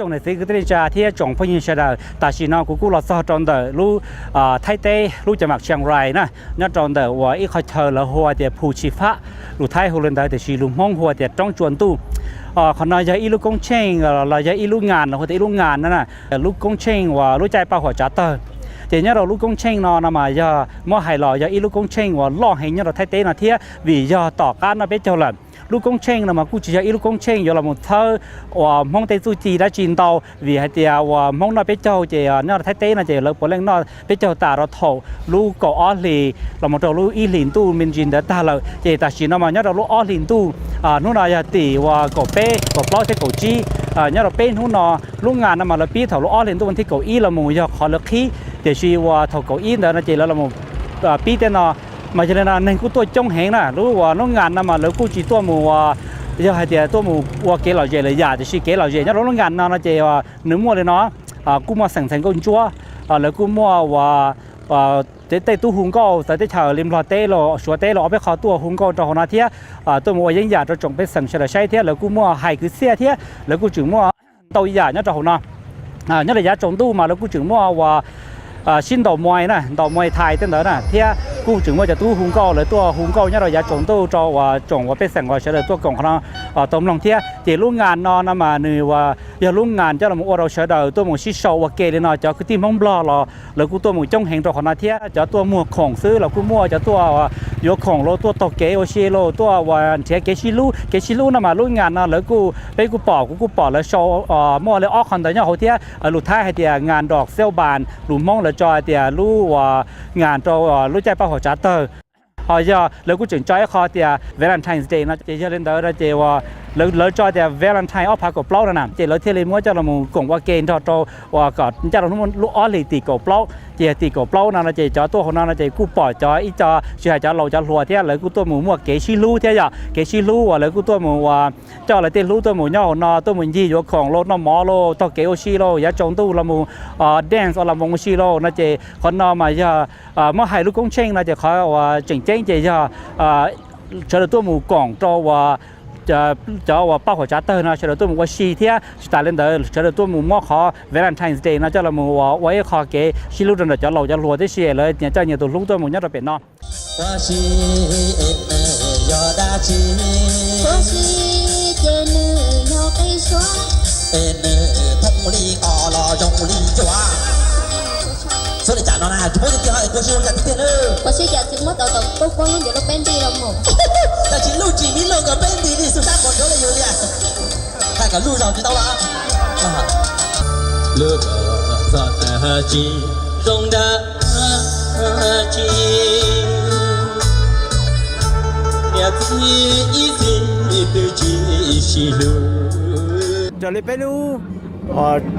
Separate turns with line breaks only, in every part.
trồng này thì cái cha thì trồng phong nhiên sẽ là tại vì nó cũng là sao trồng đời lu thay tê luจะหมักเชียงรายนะนั่นtrồng đờiว่าอีกเขาเธอละหัวเดียผู้ชีฟ้าluไทยหัวเรนได้แต่ชีลุมห้องหัวเดียจ้องจวนตู้คนน้อยจะอีลูกกงเชงเราจะอีลูกงานเราจะอีลูกงานนั่นน่ะลูกกงเชงว่าลูกใจป้าหัวจัตเตอร์เดี๋ยวนี้เราลูกกงเชงนอนมาจะมอหายหล่อจะอีลูกกงเชงว่าล่อให้เนี่ยเราไทยเต้นะเทียวิจะต่อการมาเป็นเจ้าหลักลูกกงเชงนะมากูจะอีลูกกงเชงอยู่ละมุนเธอว่ามองเตจูจีได้จีนเตาวิให้เดียว่ามองน่าเป็นเจ้าเจียเนี่ยเราไทยเต้นะเจียเราปนเล่นน่าเป็นเจ้าตาเราถอลูกก่ออ้อลีเรามาเราลูกอีหลินตู้มินจินเดตาเราเจตาชินมาเนี่ยเราลูกอ้อลินตู้นู่นน่ะจะตีว่าก่อเป้ก่อปล้อเทก่อจีเนี่ยเราเป็นหุ่นนอลูกงานนำมาเราปีเถาลูกอ้อลินตู้วันที่เก้าอี้เราหมู่จะขอเลือกขี้เดี๋ยวชีว่าเถาเก้าอี้เดินนะเจแล้วเราหมู่ปีเตนอมาจากนั้นหนึ่งกูตัวจงแหงนะรู้ว่าลูกงานนำมาแล้วกูจีตัวหมู่ว่าจะให้เดี๋ยวตัวหมู่ว่าเกล่าเจเลยอยากจะชีเกล่าเจเนี่ยลูกงานนำนะเจว่าหนึ่งมัวเลยเนาะกูมาสั่งกูจั่วแล้วกูมัวว่าเตะตู้หุงก็แต่เตะเฉาลิมพอเตะเราชัวเตะเราเอาไปขอตัวหุงก็จะหัวหน้าเทียตัวมัวยังอยากจะจงไปสั่งเฉลยใช่เทียแล้วกูมัวหายคือเสียเทียแล้วกูจึงมัวตัวใหญ่เนี่ยจะหัวหน้าเนี่ยระยะจงตู้มาแล้วกูจึงมัวว่าชิ้นดอกมวยนะดอกมวยไทยตั้งแต่น่ะเทียกูจึงว่าจะตู้หุงก็เลยตัวหุงก็เนี่ยระยะจงตู้จะว่าจงว่าไปสั่งว่าเฉลยตัวกล่องของเราต้มลงเทียเจลูกงานนอนมาหนึ่งว่าอย่าลูกงานเจ้าเราเราเฉลยตัวมัวชิโซว่าเกเลยเนาะจะคือที่มองบล้อเราแล้วกูตัวมัวจงแหงตัวของนาเทียจะตัวมัวของซื้อแล้วกูมัวจะตัวยกของโลตัวตกเกโอเชโลตัววันเทียเกชิลูนะมาลูกงานนะแล้วกูไปกูปอกแล้วโชว์มัวเลยออกคอนเทนต์เขาเทียลูกท้ายให้เดียงานดอกเซลบานลูกมองแล้วจอยเดียลูกว่างานตัวลูกใจป้าหัวจัตเตอร์họ giờแล้วกูจึงจอยคอเดีย Valentine's Day นะเจเล่นเด้อเจว่าแล้วจอยเดีย Valentine ออกพากบเปล่าแล้วนะเจแล้วเทเลมัวจะเราหมู่กงว่าเกณฑ์ทอโตว่าก็จะเราทุกคนลูกอ้อลีตีกบเปล่าเจตีกบเปล่านะเจจอตัวของเราเจกูปล่อยจอยอีจอเชื่อจะเราจะรัวเทียแล้วกูตัวหมู่มัวเกชิลูเทียเกชิลูว่าแล้วกูตัวหมู่ว่าเจ้าอะไรเต้ลูตัวหมู่ย่อนอตัวหมู่ยี่ยกของรถน้ำหมอโลตัวเกโอชิโลยาจงตู้เราหมู่แดนซ์เราหมู่ชิโลนะเจคนนอมาจะเมื่อให้ลูกกงเชงนะเจเขาว่าเจ๋งเจจะเฉลยตัวหมู่กล่องตัวว่าจะว่าป้าหัวจัตเตอร์นะเฉลยตัวหมู่ว่าชีเทียสตาร์เลนเดอร์เฉลยตัวหมู่มอขอ Valentine's Day นะเจ้าเราหมู่ว่าไว้ขอเกชิลูจนจะเราจะรัวได้เชียเลยเนี่ยเจ้าเนี่ยตัวลูกตัวหมู่เนี่ยเราเป็นเนาะ
所以你讲到那，我就叫他过去我讲听了。
我是讲怎么搞到都光用了本地了么？
但是录几名录个本地的，是啥广州的有的？看看路上知道了啊。路个金融的金，也自一心的继续路。
这里边路，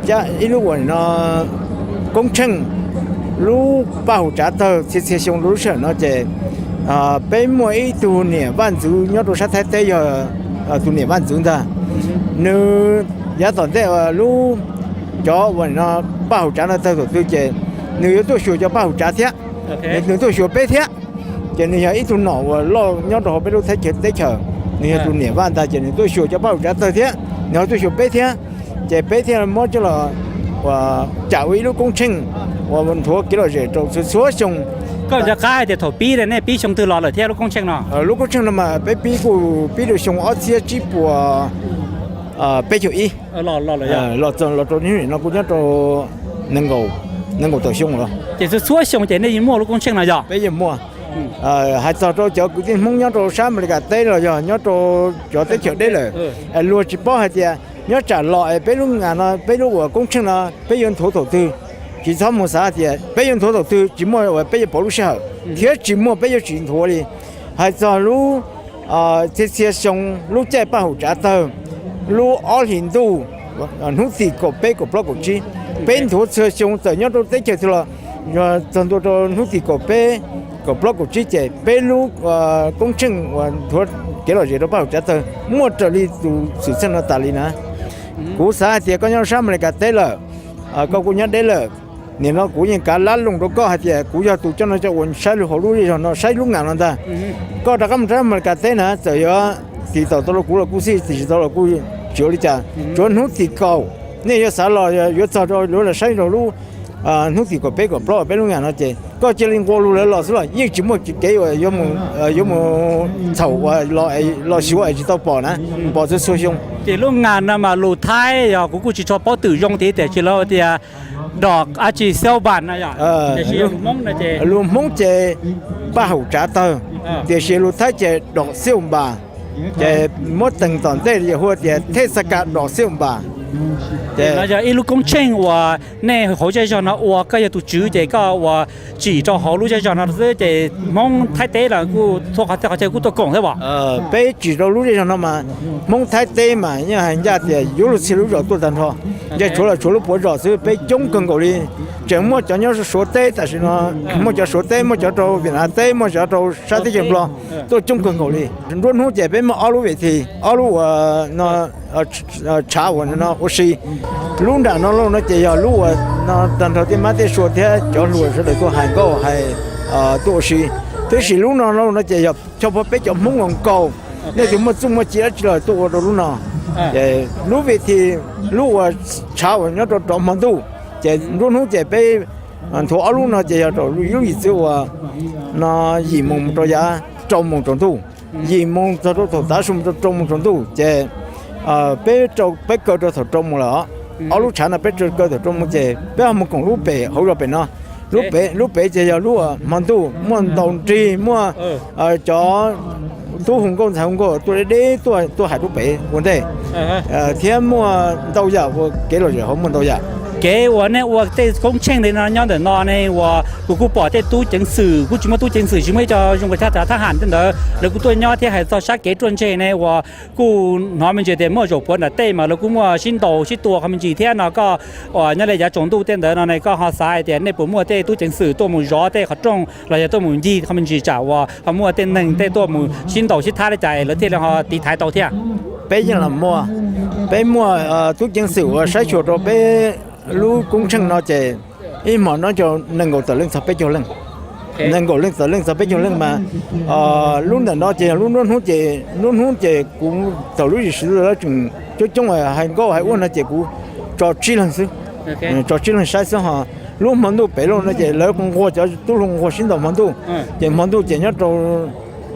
这一路我呢工程。ลูป้าหูจัตเตอร์เสียชงรู้เฉยเนาะเจเป็นมวยตัวเนี่ยบ้านจูยอดตัวชัดแท้ๆตัวเนี่ยบ้านจูน่ะเนื้อยาตอนเดียวลูจ่อวันเนาะป้าหูจัตเตอร์ตัวเจเนื้อตัวชัวจะป้าหูจัตเทียเนื้อตัวชัวเป๊ะเทียเจเนื้ออีตัวหน่อว่าล่อยอดตัวไปรู้แท้เฉยได้เฉยเนื้อตัวเนี่ยบ้านตาเจเนื้อตัวชัวจะป้าหูจัตเตอร์เทียเนื้อตัวชัวเป๊ะเทียเจเป๊ะเทียมั่วจะละว่าจ่าวิลูกกงชิงว่ามันทั่วกิโลเจโตสัวชง
ก็จะค่ายแต่ถปีเลยเนี่ยปีชงตือรอเลยเที่ยวลูกกงเชงเนาะ
ลูกกงเชงน่ะมาไปปีกูปีดูชงออเซียจีปัวไปเฉย
รอเลย
รอตัวนี้เนาะกูจะตัวนั่งกูตัวชงเหรอ
เดี๋ยวสัวชงเดี๋ยวเนี่ยยิ่งมั่วลูกกงเชงหน่อยจ้ะ
ไปยิ่งมั่วหายตัวเจ้ากูที่มุ่งย้อนตัวซ้ำเลยกันเต้เลยจ้ะย้อนตัวจ่อเต้เฉยได้เลยรัวจีป้อหายเจ้าย้อนจ่าลอยไปลูกงานเนาะไปลูกหัวกงเชงเนาะไปยืนถูตื้อ其他没啥的，别人拖到都寂寞，我别人保护小，天寂寞别人紧拖的，还走路这些熊路在保护着的，路二零度，弄死个别个不过去，边拖车熊怎样都得接住了，真多都弄死个别个不过去的，边路工程我拖给了这都保护着的，莫这里都是成了大理呢，古啥的刚要上面个得了，个古人得了。เนี่ยเรากูยังการล้านลงตัวก็หาเดียกูจะตัวเจ้าหน้าที่วันใช้ลูกหัวลูกที่เราใช้ลูกงานนั่นแต่ก็ถ้าคำถามมันการเต้นนะจะเยอะตีต่อตัวกูสิตีต่อกูเจอเลยจ้ะจนหุ่นตีเก่า นี่จะสารออยู่ต่อจะรู้ละใช้เรารู้นู้ที่ก็ไปก็ปลอไปรู้งานนะเจก็จะลิงกูรู้แล้วล่ะสิล่ะยิ่งจิมั่วจิเก๋ว่ายมเฉาว่ารอชิวไอ้จิตปอนะปอจะสู้ชง
thì lúc ngàn mà lù thái giờ cũng chỉ cho bao tử dùng thì để chỉ lo thì đọc chỉ sell bản này à để chỉ mong là chỉ
luôn mong chỉ ba hậu trả tờ để chỉ luôn thấy chỉ đọc siêu bà chỉ mỗi từng tuần đây thì hoặc chỉ thế sắc đọc siêu bà
那就一路工程我那好在上呢我个要读书这个我只做好路在上呢是这忙太低了กู托好这กูตัวกงใช่ป่ะ
被只做路在上嘛忙太低嘛因为人家的有路吃路找多单套这除了不找是被中更高的这么讲要是说低但是呢么叫说低么叫做越南低么叫做啥地方不都中更高的论红这边嘛二路问题二路那查我那我是路上那只要路那当头的嘛得说的叫路是那个韩国还多是但是路上那只要就不被叫猛龙高那就么这么接起来多的路上路问题路查我那找门路这路红这被头二路那只要找路有一次我那一梦这呀找梦中途一梦这都大数这找梦中途这bé trâu bé cơ trâu thổ trâu một lọ, ở lúc chán là bé trâu cơ thổ trâu một chè, bé không còn lúc bé hậu rồi bé nó, lúc bé chè giờ lúc mòn tu, mòn đồng trì, mua cho tu hùng công thành hùng công, tôi đấy tôi hải lúc bé, vấn đề, thêm mua đâu giờ, cái rồi không mua đâu giờ.
cái 我呢我在工程的那样的那呢我กูbỏ在ตู้chứng sửกูchỉ màตู้chứng sử chỉ mới cho dùng cáiทหาร真的แล้วกูตัวnhỏที่ให้ต่อชักเกตจนเจ呢我กูน้อยมันจะได้มั่วจบผลน่ะเต้มาแล้วกูมั่วชิ้นโตชิ้นตัวเขามันจีเทียนเนาะก็นั่นแหละจะจงตู้เต้นเด้อเนาะในก็หาสายแต่ในปุ่มมั่วเต้ตู้chứng sửตัวหมู่ร้อเต้เขาจงเราจะตัวหมู่ยี่เขามันจีจ่าว่าเขามั่วเต้นหนึ่งเต้ตัวหมู่ชิ้นโตชิ้นท้าได้ใจแล้วเต้แล้วเขาตีท้ายโตเที่ย
bé như là muaตู้chứng sử sai chuột rồi bé lu công trình nó chỉ im mà nó cho nâng ngộ tự lên sắp bé cho lên nâng ngộ lên tự lên sắp bé cho lên mà luôn là nó chỉ luôn hút chỉ cũng tự lúc gì xử đó chừng cho trong là hành có hay uống nó chỉ cũng cho chi lần xứ cho chi lần sai xứ họ lúc món đồ bé luôn nó chỉ lấy con hoa cho tôi luôn hoa xin đồ món đồ chỉ nhớ cho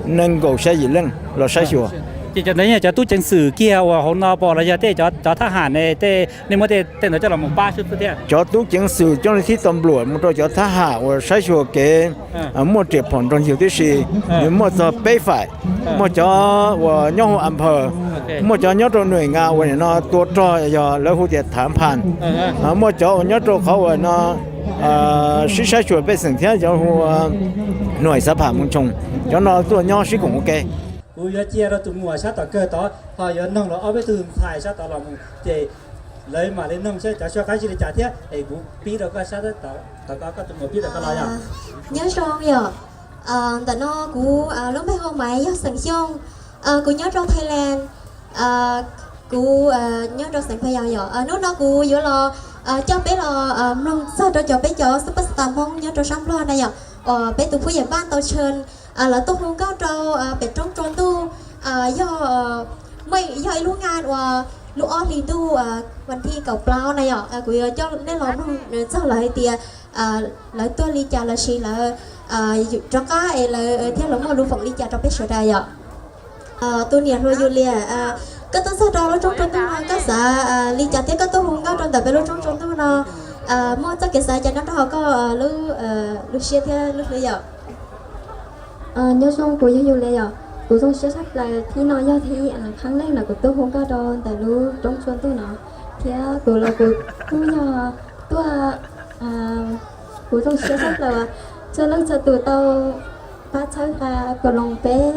nâng ngộ sai gì lên là sai chùa
chỉ cho nên choตู้chứng sử kia và hôm nào bỏ lại choทหารnày nên mới tên nó cho là một ba chút thế
choตู้chứng sử cho nên khi tầm lụa một choทหารvà sai chùa cái một triệu phần trong nhiều thứ gì một cho bế phải một cho và nhau âm phở một cho nhau trong người nga và nó tua cho lỡ hụt thảm phán một cho nhau trongเขาvà nó sĩ sai chùa bế sinh thế cho nuôi sắp hàng một chung cho nó tua nhau sĩ cũng ok
กูจะเจียเราตุ้มหัวชาต่อเกิดต่อพอย้อนน้องเราเอาไปตื่นถ่ายชาต่อเราเจเลยมาเล่นน้องใช่จะช่วยใครจะได้จ่ายเที่ยไอ้กูปีเราก็ชาต่อก็ตุ้มหัวปีเราก็ลอยอ่ะ
nhớ xong giờ tại nó cú lúc mấy hôm mấy do sẵn xong cú nhớ trong Thailand cú nhớ trong sẵn phải giờ lúc đó cú vừa lo cho bé lo nông sao cho bé cho superstar mong nhớ trong sáng lo này giờ bé tụi phụ giúp ban tàu chân là tôi không có trâu bé trong tròn tu do mấy do ai luôn ngàn và lúc ở thì tuวันที่เก่าเปล่าnày ạกูcho nên là nó sao lại thì lại tôi ly trà là gì là cho cái là theo lối mà lưu phận ly trà trong cái sợi đài ạ tôi niệm rồi Julia cái tôi sao đó trong trong tôi cái xã ly trà thế cái tôi không có trong tập bên trong trong tôi nó mua chắc cái xã cho nó đó có lưu xe theo lưu bây giờ
nhớ xong của Julia ạ của trong sẽ sắp là thi nói do thi kháng lên là của tôi không có đòn tại lúc trong xuân tôi nó thì của là của tôi nhỏ tôi của trong sẽ sắp là cho lần cho tụi tao phát sáng ra của lòng bé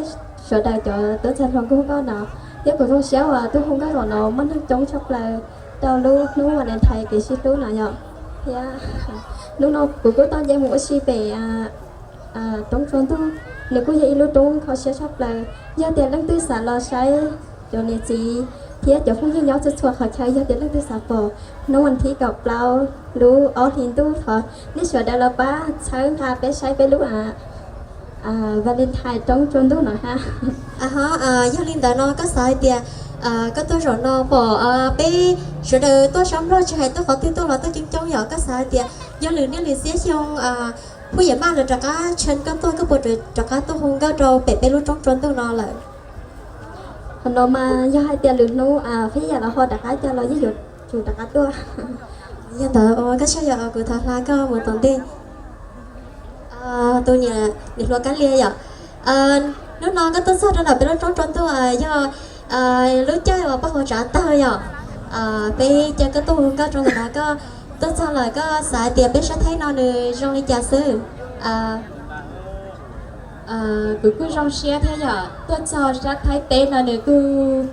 sợ đại cho tôi chân lòng không có nào tiếp của trong sẽ và tôi không có rồi nó mất chống sắp là tao lúc mà đèn thầy cái ship lúc nào nhở thì lúc nào của tôi tao dạy một ship về trong xuân tôi nếu có gì lúc trung họ sẽ sắp là do tiền lương tư sản lo sai cho nên gì thì cho không như nhau sẽ họ chơi do tiền lương tư sản bỏ nó mình thì gặp lao lúc ở thì tu thọ nếu sợ đã là ba sáng ha bé sai bé lúc Valentine trong tu nói ha
do linh đó nó có sai tiền có tôi rồi nó bỏ bé rồi đời tôi sống rồi chạy tôi có tin tôi là tôi chính trong nhỏ các xã thì do lừa nên lừa xé xongผู้ใหญ่บ้านเลยจากการเชิญก็ตัวก็ปวดจากการตัวหงก็เราเป็ดไปรู้จ้องจนตัวนอนเลย
Còn nó mà do hai tiền lượt nô phía giờ là họ đặt cái cho nó với dụ chủ đặt cái tua.
Nhân tờ cái sao giờ của thằng là có một tuần đi tôi nhà đi lo cá lia giờ lúc nó có tôi sao đó là bị nó trốn trốn tôi do lúc chơi mà bắt họ trả tơi giờ bây giờ cái tôi có trong đó có tôi sao là có xài tiền biết sẽ thấy nó được trong đi trà sư
cứ trong xe thế nhở tôi cho ra thấy tên là được cứ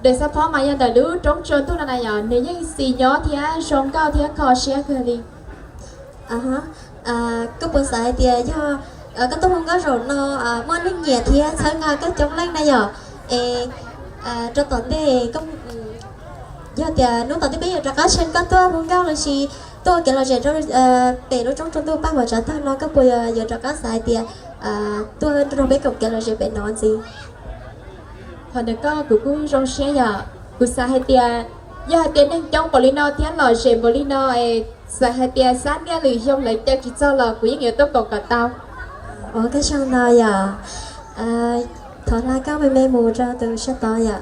để sao phó mà giờ đời lú trống trơn tôi là này nhở nếu như xì nhỏ thì sống cao thì khó xe cơ đi
có bộ xài tiền do cái tôi không có rồi nó mua nước nhẹ thì sao ngài có chống lên này giờ cho tuần đi công giờ thì lúc tuần đi bây giờ ra cá trên có tôi không cao là gì tôi kể là rồi để nó trong tôi bắt vào trả thang nó có bây giờ ra cá xài tiền tôi không biết cậu kể là gì về nó gì
còn được có cứ trong xe nhở cứ xài hai tiền giờ hai tiền đang trong polino thì là xe polino xài hai tiền sáng nghe lười trong lại cho chỉ cho là quý nhiều tốt còn cả tao
cái xong đó giờ thọ là cao về mê mù ra từ sẽ to giờ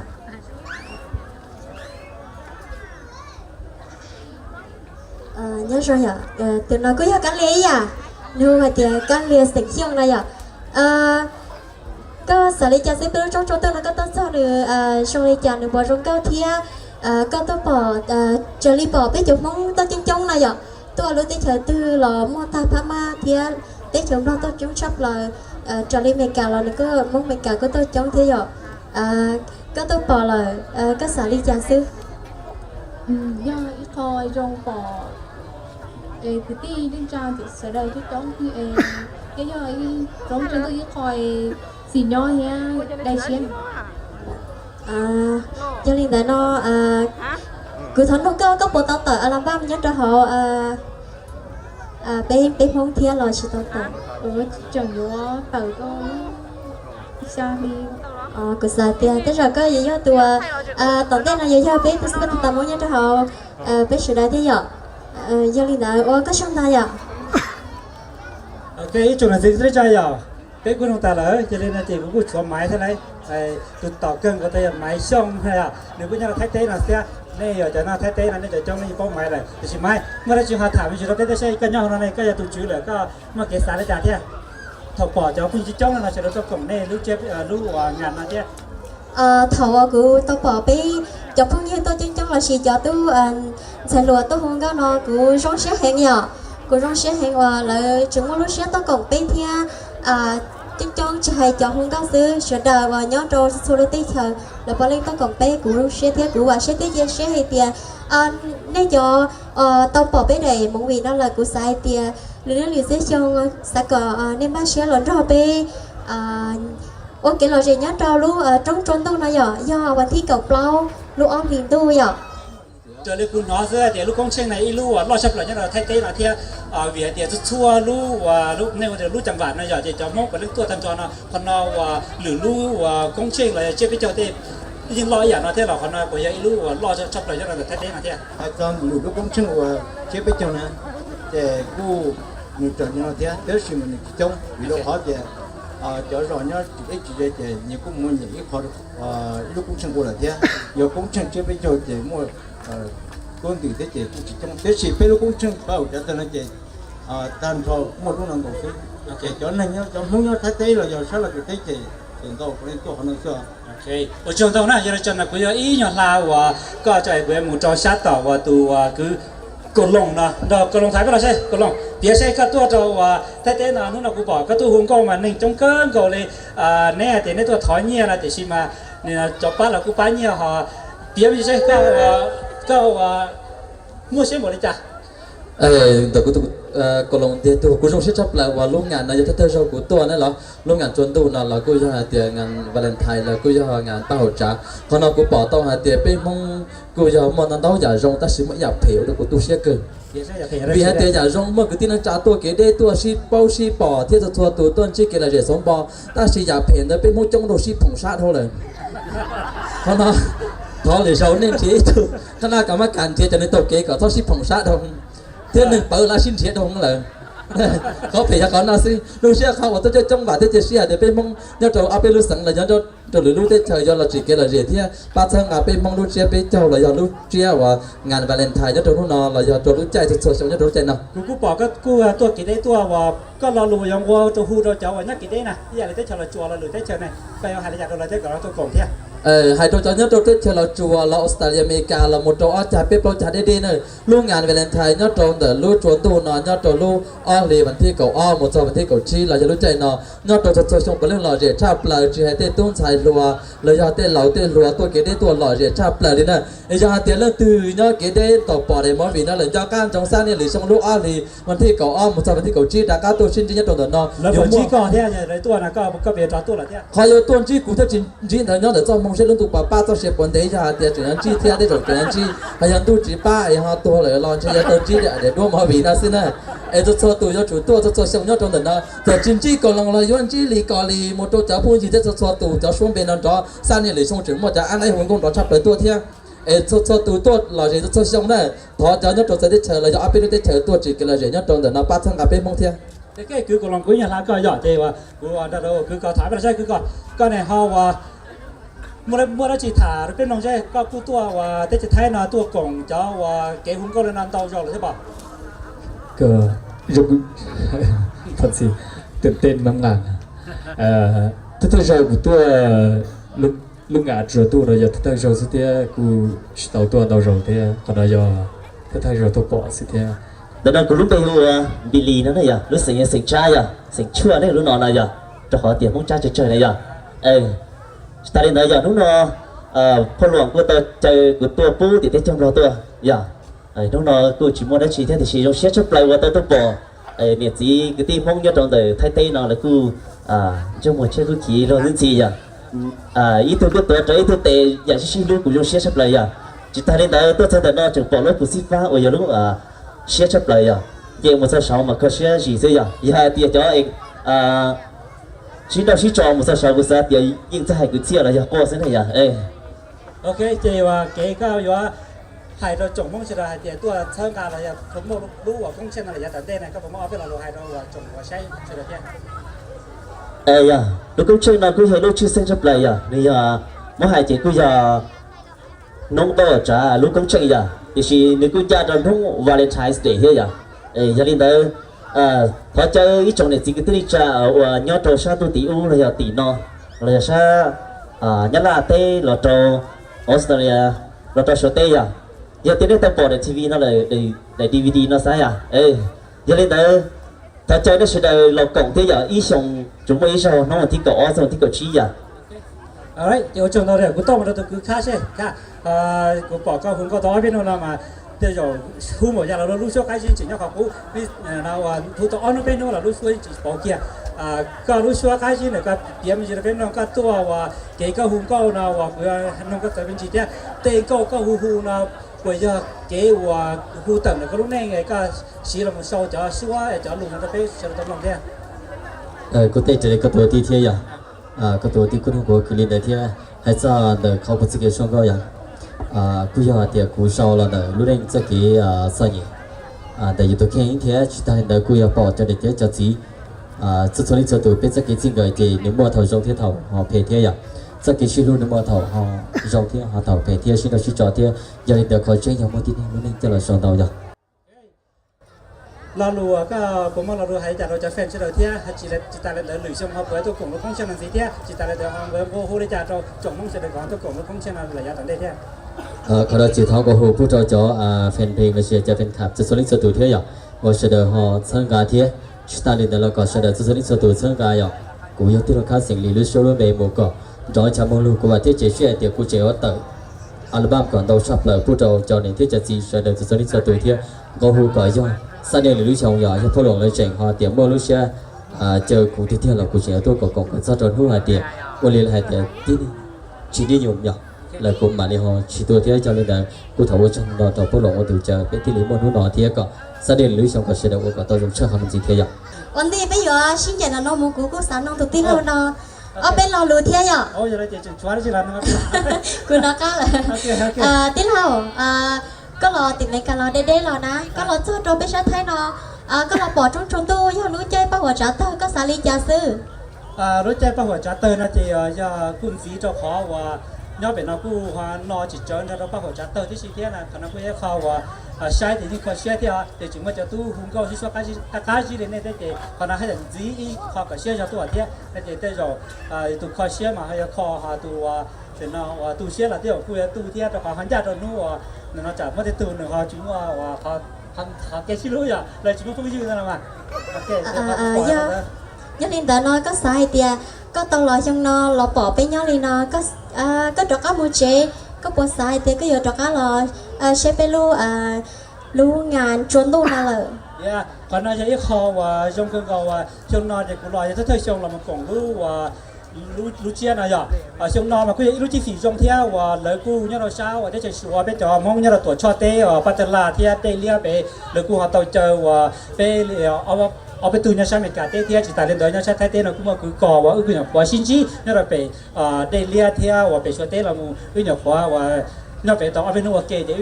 nhớ rồi giờ từ nó có giờ cắn lê à nếu mà thì cắn lê sạch xương này giờ có xử lý cho xếp bên trong tôi nó có tốt sao được xong đi chọn được bỏ trong cao thia có tôi bỏ chờ đi bỏ biết chụp mong tôi chân trong này giờ tôi lúc tới chờ từ là mua ta phá ma thia tới chụp đó tôi chúng sắp là trở lên mình cả là có mong mình cả có tôi trong thế giờ có tôi bỏ là có xử lý cho sư
do ít thôi trong bỏ từ ti đến trang thì sẽ đây chút trong thì cái giờ trong trên tôi ít thôi xì nhỏ ha đây xem
cho nên là nó cứ thằng nó có bộ tao tờ làm băm nhất cho họ bé phong thiên là chỉ tao tờ
chẳng có tờ có sao đi
cứ xài tiền thế rồi có gì cho tụi tổng tên là gì cho bé tôi sẽ tao muốn nhất cho họ bé sửa lại thế giờ cho nên là có xong ta giờ
cái chỗ này thì rất chơi giờ cái của chúng ta là cho nên là chỉ cũng có máy thế này tụt tàu cân có thể máy xong hay là nếu bây giờ thay thế là xe này giờ cho nó thay thế là nó cho nó có máy này thì chỉ máy mà đây chúng ta thả mình chỉ có cái xe cái nhau này cái giờ tụt chữ lại có mà cái xả lại trả thế thầu bỏ cho phương chỉ trong là sẽ được cổng này lúc chết lúc ngàn là thế
thầu của tôi bỏ bé cho phong như tôi trong là chỉ cho tôi xài lúa tôi không có nó của rong xe hẹn nhỏ của rong xe hẹn là chúng nó lúc xe tôi cổng bé thì trong chạy cho không có xứ sửa đời và nhớ trâu số đối tích chờ là bỏ lên tôi cổng bé của xe thế của xe thế kia xe hay tiền nên cho tao bỏ bé này muốn vì đó là của sai tiền lừa lừa sẽ cho sẽ có nên bác xe lớn rồi bé ok là gì nhớ trâu luôn trong trốn tôi nói doวันที่ bao lúc ông liền tôi giờ
cho nên cũng nói ra thì lúc công trình này lúc lo sắp lại như là thay thế là theo việc thì chua lúc này lúc chẳng vạn này giờ thì cho mốc và lúc tua tham cho nó còn nó lử lúc công trình là chưa biết cho thì nhưng lo giả nó thế là còn của vậy lúc lo sắp lại như là thay thế là theo
còn lúc công trình của chưa biết cho nó để cô người trồng như nó thế tới khi mình trông vì đâu khó thì cho rồi nhá chỉ để nhiều cũng mua nhiều khó lúc công trình của là thế giờ công trình chưa biết cho thì mua con từ thế chị cũng chỉ trong thế chỉ phải lúc cũng chân vào cho tôi nói chị tan cho một lúc nào cũng chị cho nên nhá cho muốn nhá thấy thế là giờ sao là cái thế chị tiền đâu có nên tôi họ nói sao
ok ở trường đâu này giờ chân là bây giờ ý nhỏ là và có chạy với một trò sát tỏ và tụ cứ cột lồng nè đó cột lồng thái cái là xe cột lồng phía xe các tua trâu thay thế là lúc nào cũng bỏ các tua hùng con mà mình trong cơn cầu này nè thì nên tua thói nhiều là để xem mà cho bắt là cũng phá nhiều họ phía gì xe câu mua xe một đi chả
tôi có lòng tiền tôi cũng trong chấp lại và lúc ngàn này cho thưa sau của tôi này là lúc ngàn chuẩn tôi là cô cho hai tiền ngàn Valentine là cô cho ngàn bao trả còn nó cũng bỏ tao hai tiền bên mong cô cho món ăn đó giả rong ta sẽ mới nhập thiểu được của tôi sẽ cơ vì hai tiền giả rong mà cứ tin nó trả tôi cái đây tôi ship bao ship bỏ thiết cho tôi tuần chỉ cái là để sống bò ta sẽ nhập thiểu đó bên mua trong đồ ship thùng sát thôi này เขาเนาะทอหรือเราเนี่ยที่ถูกคณะกรรมการเทียจะในตกเกก็ทอดชิผงชาดงเทียนหนึ่งเปิดละชิ้นเทียดงเลยเขาเพยากรน่าสิลูกเชื่อเขาว่าต้องจะจ้องบ่าที่จะเชื่อเดี๋ยวไปมองเนี่ยเราเอาไปรู้สังเลยเนี่ยเราหรือรู้ได้เฉยเราจีเกเราเรียที่ป้าเชิงเอาไปมองรู้เชื่อไปเจ้าเรารู้เชื่อว่างานวาเลนไทน์เนี่ยเรารู้นอนเรารู้ใจจะสดๆเนี่ยรู้ใจเนาะ
กูบอกก็กูตัวกี่ได้ตัวว่าก็เรารู้ยังว่าตัวฮูเราจะว่านักกี่ได้นะที่อะไรได้เฉลยจัวเราหรือได้เฉลยไปเอาหายจากเราได้กับเราตัวกงเที่ย
ให้ตัวเจ้าเนี่ยตัวที่เราจัวเราออสเตรเลียอเมริกาเราหมดตัวอ้อจ่ายไปโปรจ่ายได้ดีเนี่ยลูกงานวาเลนไทน์เนี่ยตรงแต่ลูกชวนตัวนอนเนี่ยตัวลูกอ้อเลยวันที่เก่าอ้อหมดตัววันที่เก่าชี้เราจะรู้ใจเนาะเนี่ยตัวจะส่งไปเรื่องหล่อเรียชาปลาจีให้เต้ตุ้งชายรัวเลยจะเต้เหล่าเต้รัวตัวเกได้ตัวหล่อเรียชาปลาเลยนะไอ้จะเต้เรื่องตื่นเนี่ยเกได้ต่อปอดไอ้หมอวีนั่นเลยจะการจงสร้างเนี่ยหรือส่งลูกอ้อเลยวันที่เก่าอ้อหมดตัววันที่เก่าชี้แต่การตัวชิ้นเนี่ยตัวเนาะ
แล้วคนชี้ก่อนเที่ยอะไรตัวนะก็เบียดตัวละเที่ย
ขอยตัวชี้กูถ้าจริงเถอะเนี่ยเดี๋ยวจะมองเส้นเรื่องตัวป้าตัวเสียปนเดียจะเดี๋ยวจะชี้เที่ยได้จบจะชี้พยายามตู้จีป้าไอ้ฮะตัวเลยรอนชี้ตัวชี้เดี๋ยวดูมาวีนั่นสินะไอ้ตัวตัวจะจุดตัวจะส่งเนี่ยตรงนั้นนะแต่จริงๆก่อนลงเลยย้อนจี้ลีก่อนลีหมดตัวจะพูดจีจะตัวจะช่วงเป็นนั่นจ้อสร้างเนี่ยหรือส่งถึงหมดจะอันไหนหุ่นกงตัวชับเลยตัวเที่ยไอ้ตัวหล่อจะส่งเนี่ยพอจะเนี่ยตัวจะได้เฉยเลยจะเอาไปได้เฉยตัวจีกันเลยเนี่ยตรงนั้นนะป้าทั้งกับเป็นมงเที่ย
cái cứ còn lòng cuối nhà lá coi giỏi thì mà của đã đâu cứ có thái vào đây cứ có này họ và mua đó chỉ thả cái nòng chơi có cú tua và tết chỉ thay nó tua cổng cho và cái hôm có lên ăn tàu rồi là thế bảo
ก็ยกทันสิตื่นเต้นมากๆถ้าเรากูตัวลุงอาจจะตัวเราจะถ้าเราสิเดียกูสาวตัวเราเดียขณะเราถ้าเราตัวปอสิเดีย
ดังนั้นกูรู้ไปว่าบิลลี่นั่นน่ะรู้สิ่งใจอ่ะสิ่งชั่วนี่รู้นอนอะไรอ่ะจะขอเตียมมุ่งใจเฉยๆเลยอ่ะตอนนี้เนี่ยนู้นเนาะพอหลวงกูตัวปูติดเต้นจำเราตัวอย่านู้นเนาะกูchỉ muốnได้chỉ theo thì chỉ trong xét chấp lạiว่าตัวปอเนี่ยจีcáiทีมมุ่งnhất trong đời thay tây nó làกูtrong một chơiกูchỉ rồi những gì ý tôi biếtตัวý tôi tệอย่าชี้ลูกกูtrong xét chấp lạiอ่ะchỉ ta đến đây tôi thấy là nó chẳng bỏ lỡ của xích phá ở giờ lúc xét chấp lại à giờ một số sáu mà có xét gì thế à giờ thì cho anh chỉ đó chỉ cho một số sáu của sao thì nhưng sẽ hay cứ chia là giờ có thế này à
ok thì và cáiว่าให้เราจงมุ่งเฉลี่ยให้ตัวเชิงการอะไรผมรู้ว่าคงเช่นอะไรแต่เต้นก็ผมเอาไปเราให้เราจงว่าใช้เฉลี่ยแค่
à lúc cũng chơi nào cứ thấy lúc chưa sinh chấp lại à bây giờ mỗi hai chị cứ giờ nông to trả lúc cũng chơi à thì nếu cứ cha trong thông Valentine's Day thế à gia đình đó họ chơi ít trong này chỉ cái thứ cha ở nhau trò sa tu tỷ u là tỷ no là sa nhất là tê là trò Australia là trò số tê à giờ tiếng này bỏ để TV nó là DVD nó sai à gia đình đó họ chơi nó sẽ là cổng thế à ít trong chúng mới sao nó là thích cỏ xong thích cỏ chi à
đấy điều chừng đó để cũng tông nó cứ khá chứ khá cũng bỏ câu cũng có đó biết đâu mà bây giờ thu một giờ là lúc trước cái gì chỉ nhau học cũ bây nào thu tao nó bên nó là lúc trước chỉ bỏ kia cái lúc trước cái gì này cái điểm gì là bên nó cái tua và cái hùng câu nào và cái nó cái cái bên gì thế tây câu cái hùng nào bây giờ cái và hùng tầng là cái lúc này cái xí là một sau cho xíu cho lùn nó phải cho tao làm thế
có thể chỉ có tuổi tí thế à có tuổi tí cũng có cái này thế hay sao đểเขา不自己上高呀กูอยากเดี๋ยวกูชอบแล้วเนอะรู้ได้จะกี่ส่วนใหญ่แต่อยู่ตัวแค่นี้เท่ชิตาเนอะกูอยากบอกจะได้เดี๋ยวจะจีจะส่วนนี้จะตัวเป็นจะกี่จริงเลยจีnếu mà thầu rong thế thầu họ phê thế àจะกี่ชิลูnếu mà thầu họ rong thế họ thầu phê thế xin được xin cho thế giờ thìเดี๋ยวเขาchơiอย่างมั่วที่นี่รู้ได้จะเราสอนเราจ้ะ
เรารู้ก็ผมว่าเรารู้ให้แต่เราจะแฟนเฉยๆที่จิตตาเลยหรือช่วงเขาเปิดตัวกลุ่มลูกของเช่นนั้นสิที่จิตตาเลยเดี๋ยวเขาเปิดโอ้โหเลยจ้าเราจงมุ่งเฉยๆก่อนตัวกลุ่มลูกของเช่นนั้นระยะต่างได้ที่
เขาเราจีท้องก็หูผู้จอแฟนเพลงมาเชียร์จะเป็นขับจะส่วนนี้จะตัวเที่ยวว่าเสด็จhọเชิงกาเที่ยชิตาลินเราก็เสด็จจะส่วนนี้จะตัวเชิงกาอย่างกูยกที่เราคัดสิ่งลีลุโชว์เบย์โมก็จอยชาโมลูกูว่าที่เจเชียเดี๋ยวกูเจว่าเตออัลบั้มก่อนเราชอบเลยผู้จอเนี่ยที่จะจีเสด็จจะส่วนนี้จะตัวเที่ยวก็หูก่อย่อยสันเดียลีลุชงอย่างที่พ่อหลวงเลยเจ๋งhọเดี๋ยวโมลูเชียเจอกูที่เที่ยวเรากูเจอตัวกองกันซะจนหัวเดียวกูเรียนให้เดี๋ยวที่นี่ชีดีอยู่อย่างlà cùng mà đi họ chỉ tôi thấy cho nên là cô thấu trong đó thấu phổ lộ từ chờ cái tí lý môn hút nó thì có gia đình lưới trong cái xe đậu có tôi dùng chơi hàng gì thế ạ
vấn đề bây giờ xin chào là nó muốn cứu sáng nó tự tin hơn nó bên lò lúa thế nhở
โอ้ยอะไรเจ๊ชัวร์ได้จีรันนะครับ
กูnó có là tiếp theo có lò tìm lại cả lò đê lò ná có lò cho trâu bé sát thái nó có lò bỏ trong trâu tu do lúa chơi bao quả trả tơ có xả ly trà sư
รู้ใจป้าหัวจัดเตอร์นะเจียกุนสีเจ้าขอว่าย้อนเป็นเรากู้ว่านอจิตเจริญเราป้าหัวจัดเตอร์ที่สิ่งที่นะคณะผู้ใหญ่เขาว่าใช้ที่นี่เขาเชื่อที่เดี๋ยวจึงว่าจะตู้หุ่นเก่าที่ช่วยการจีเลยเนี่ยเดี๋ยวคณะให้ถึงจีเขาก็เชื่อจะตัวเดียวเดี๋ยวเดี๋ยวตัวเขาเชื่อมาให้เขาหาตัวเป็นว่าตัวเชื่อละเดี๋ยวกูจะตู้เที่ยวแต่เขาหันยาตัวนู้นเราจะไม่ได้ตู้หนึ่งเขาจึงว่าเขาแกชิลุยเลยจึงว่าเขาไม่ยืนนะมาโอเค
nhớ lên đó nó có sai thì có tàu lò trong nó lò bỏ bên nhau lên nó có trò cá mua chế có bỏ sai thì có giờ trò cá lò xe bên lu ngàn trốn tu nào lợ
còn nói cái kho và trong cái cầu trong nó thì cũng loại thế trong là một cổng lu chia này giờ trong nó mà cứ lu chi phí trong theo và lấy cu nhớ nó sao và để chạy sủa bên trò mong nhớ là tuổi cho tê ở bắt là theo tê lia về lấy cu họ tàu chờ và vềเอาไปตู้เนี่ยใช่ไหมการเที่ยวจิตตาเล่นเดินเนี่ยใช่เที่ยวเราก็มาคือก่อว่าคืออย่างว่าชินจีเนี่ยเราไปได้เลี้ยเที่ยวว่าไปช่วยเที่ยวเราคืออย่างว่าเนี่ยไปต้องเอาไปนู่นว่าเกย์จะ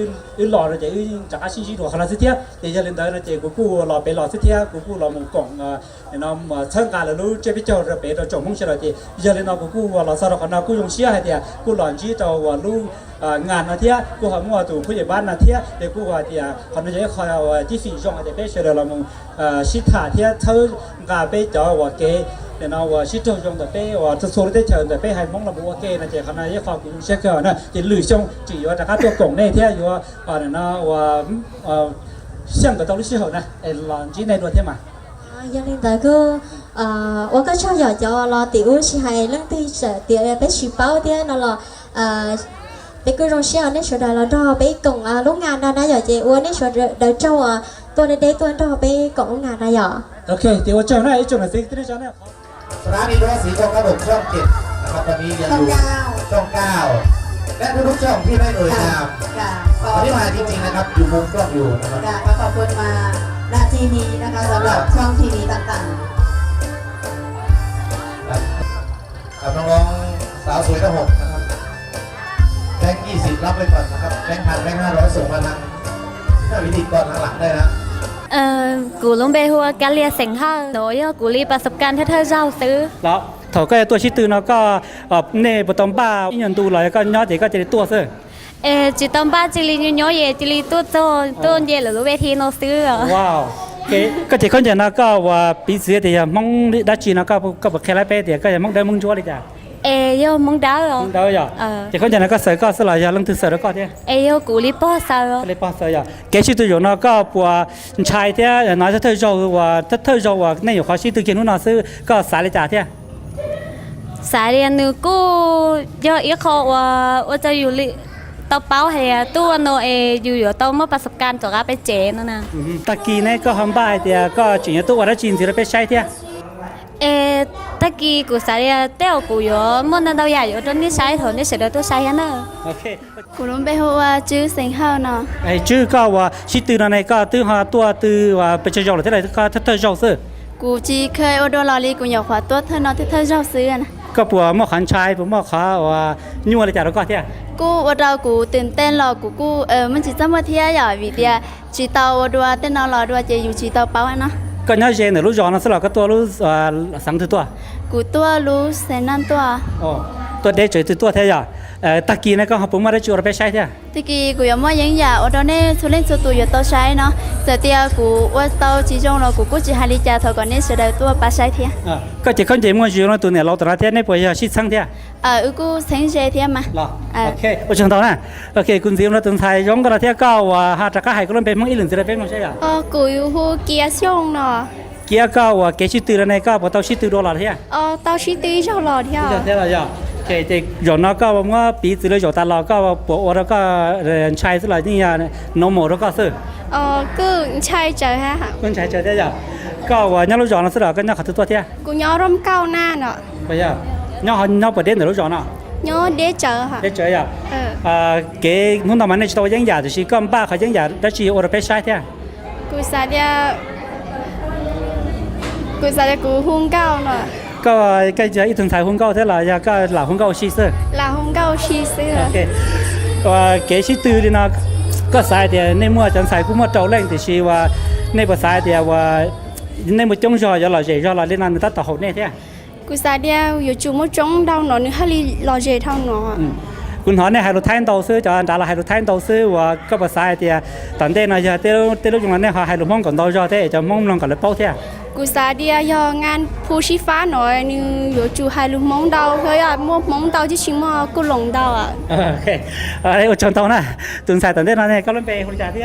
หล่อเลยจะจากชินจีตัวขนาดสิเที่ยวเดี๋ยวจะเล่นเดินนะเจ้กูหล่อไปหล่อสิเที่ยวกูหล่อมุงกล่องเนี่ยเราเชิงการเรารู้เจ้าพี่เจ้าเราไปเราจงมุ่งเชื่อเราเจ้จะเล่นเรากูว่าเราสารพัดเรากูยงเชื่อให้เที่ยวกูหล่อจีเจ้าว่ารู้งานนะเที่ยกูหามัวตัวผู้ใหญ่บ้านนะเที่ยเดี๋ยวกูว่าเที่ยคนนี้จะคอยที่ฝีจงอาจจะไปเชื่อเรามึงชิดถาเที่ยเท่ากาไปเจาะว่าเกเดี๋ยวเราว่าชิดจงแต่ไปว่าจะโซ่ได้เชิญแต่ไปให้มองเราบอกว่าเกนะเจ้าคนนี้จะคอยกูเชื่อเกินนะจะหลุยจงจีว่าแต่ข้าตัวกล่องเนี่ยเที่ยอยู่ว่าเนี่ยนะว่าเชื่อมกับตัวลูกเชื่อนะไอ้หลานจีในตัวเที่ยมา
nhớ lên đó cứ我个超小叫了tiểu是还能对着tiểu被举报的那了ไปกูรงเชียร์ในส่วนเราดอไปกล่องโรงงานเราได้อย่างเจ้าในส่วนเดี๋ยวเจ้าตัวเด็กตัวดอไปกล่องโรงงานได้อย่าง
โอเคเดี๋ยวเจ้าหน้าไอ้เจ้าหน้าสิ่งที่เจ้าหน้า
สถานีโทรทัศน์สีทองกระดกช่อง7นะครับตอนนี้ยังอยู่ช่อง9และทุกช่องที่ได้เอ่ยนามวันนี้มาจริงๆนะครับอยู่มุมกล้องอยู่นะครับ
ก็ขอบคุณมาณที่นี้นะคะสำหรับช่องทีวีต่างๆ
กับน้องๆสาวสวยทั้ง6นะครับแบงค์20รับไปก่อนนะครับแบงค์1,000แบงค์500ส่งมาทางวิธีก่อนหลังๆได้นะ
กูลงไปหัวการเรียนเสียงห้าโดยกูรีประสบการณ์ที่เธอเจ้าซื้อ
แล้วถอก็ตัวชิตือเนาะก็เน่ปตอมบ้าอีหยันตูเลยก็ย้อนเด็กก็จะได้ตัวเสื้อ
จิตตอมบ้าจิลีน้อยเยจิลีตัวโตต้นเยหรือเวทีโนซื้อ
ว้าวก็จะคนจะนะก็ว่าปีเสียเดียมองได้จีนะก็แบบแค่ไรเป้เดียก็จะมองได้มองชัวร์เลยจ้ะ
โยมองดาวเหรอ
มองดาวอย่าจะคนจะนะก็เสือก็สลายยาลงถึงเสือแล้วก็เนี่ย
โยกูรีป้อเสือ
รีป้อเสืออย่าแกชิตัวอยู่นะก็ปัวชายเที่ยน่าจะเธอจะว่าเธอจะว่าในอยู่เขาชิตัวกินนู่นน่ะซื้อก็สายเลยจ้ะเที่ย
สายเรียนนึกกูเยอะอีกเขาว่าจะอยู่ตอเป้าให้ตัวโนอยู่ตอเมื่อประสบการณ์จากไปเจนั่นนะ
ตะกี้เนี่ยก็ทำบ้านเดียก็จริงๆตัวว่าจริงที่เราไปใช้เที่ย
ตะกี้กูสายเต้ากูอยู่มันนั่นเราใหญ่อยู่ตอนนี้ใช้ถอนนี่เสร็จแล้วตัวใช้ยันเนอะ
โอเค
กูรู้ไปว่าชื่อเสียงเฮาเนาะ
ชื่อก็ว่าชิตือนั่นก็ตื้อหาตัวตื้อว่าเป็นเจ้าหรือเท่าไหร่ก็เธอเจ้าซื้อ
กูจีเคยโอโดลอรีกูอยากขวาตัวเธอเนาะที่เธอเจ้าซื้อนะ
ก็ปัวหม้อขันชายปัวหม้อขาว่ายั่วเลยจ้ะแล้วก็เที่ย
กูว่าเรากูตื่นเต้นรอกูมันจีจะมาเที่ยวอย่าวิเดียจีเตาด้วยเต้นนอนรอด้วยจะอยู่จีเตาเป้าเนาะ
ก็น่าเจนรู้จอนะสลับก็ตัวรู้สังถือตัว
กูตัวรู้เซนันตัว
ตัวเด็กเจอตัวเที่ยตะกี้นะก็หาปุ่มมาได้จูเราไปใช้เที่ย
ตะกี้กูยังไม่ยังอยากว่าตอนนี้ทุเรศตัวอยู่ตัวใช้เนาะแต่เดียวกูว่าตัวจีจงเรากูจีฮาริจ่าเท่ากันนี่เสด็จตัวไปใช้เที่ย
ก็จะคนเจมั่วจูนะตัวเนี่ยเราตัวเที่ยในปัวยชิดสังเที่ย
กูเซนเจเที่ยมา
โอเคโอเคต่อนะโอเคคุณซิมเราตัวไทยย้อนกันเที่ยก็ว่าหาจากก็หายก็เริ่มเป็นมั่งอีหลุนจะได้เป็นมั่งใช่ไหม
กูอยู่หัวเกียร์ช่องเนาะ
เกียร์ก็ว่าเกชิตือแล้วในก็พอเตาชิตือโดนหลอดเที่ย
เตาชิตือชอบหลอดเที่ย
เที่ยอะไรจ้ะโอเคเด็กย้อนก็ว่าปีซื้อเลยย้อนตลอดก็ว่าปวดแล้วก็ใช้สลายนี่ยาโนโมแล้วก็ซื้อ
ก็ใช้เจอฮะ
ก็ใช้เจอได้จ้ะก็ว่าเนี่ยเราย้อนแล้วสลายก็เนี่ยขัดตัวเที่ย
กูย้อนร่มเก้าหน้าเนาะ
ไปจ้ะเนี่ยประเด็นเดี๋ยวเราย้อนอ่ะ
ย้อนเดี๋ยวเจอค่ะ
เดี๋ยวเจออ่ะเก๋นู่นทำมันในตัวยังหยาดสิก็บ้าเขายังหยาดได้ชีโอเราไปใช้เที่ย
กูสาเดียกูหุ่นเก้าเนาะ
ก็จะอีถึงสายหุ่นเก่าเท่าไหร่ยาก็หล่าหุ่นเก่าชีเซอร์
là không câu chi xưa
โอเคว่าเกชิตือดีนะก็สายเดียในเมื่อจันสายกูมาเจ้าแรงแต่ชีว่าในภาษาเดียว่าในมือจงจอจะหล่อใจจะหล่อเล่นนั่นตัดต่อหดเนี่ยเท่
cú sa đeoอยู่จุ่มจงđau nó nữa hay lo gì thao nó
คุณหอเนี่ยให้รถไทยต่อซื้อจะด่าเราให้รถไทยต่อซื้อว่าก็ภาษาเดียตอนเต้นนะจะเต้นลูกจังหวะเนี่ยให้รถห้องก่อนต่อจอเท่จะมองลองก่อนเลยเป้าเท่
cú sa đeo do ngàn phu chi phá nói nhưอยู่จุhai lúc mong đau thôi à mong đau chứ chỉ mà cú lồng đau à
โอเคอะไรอดทนต่อนะตื่นสายตอนเต้นนะเนี่ยก็เล่นไปคนจ่าเท่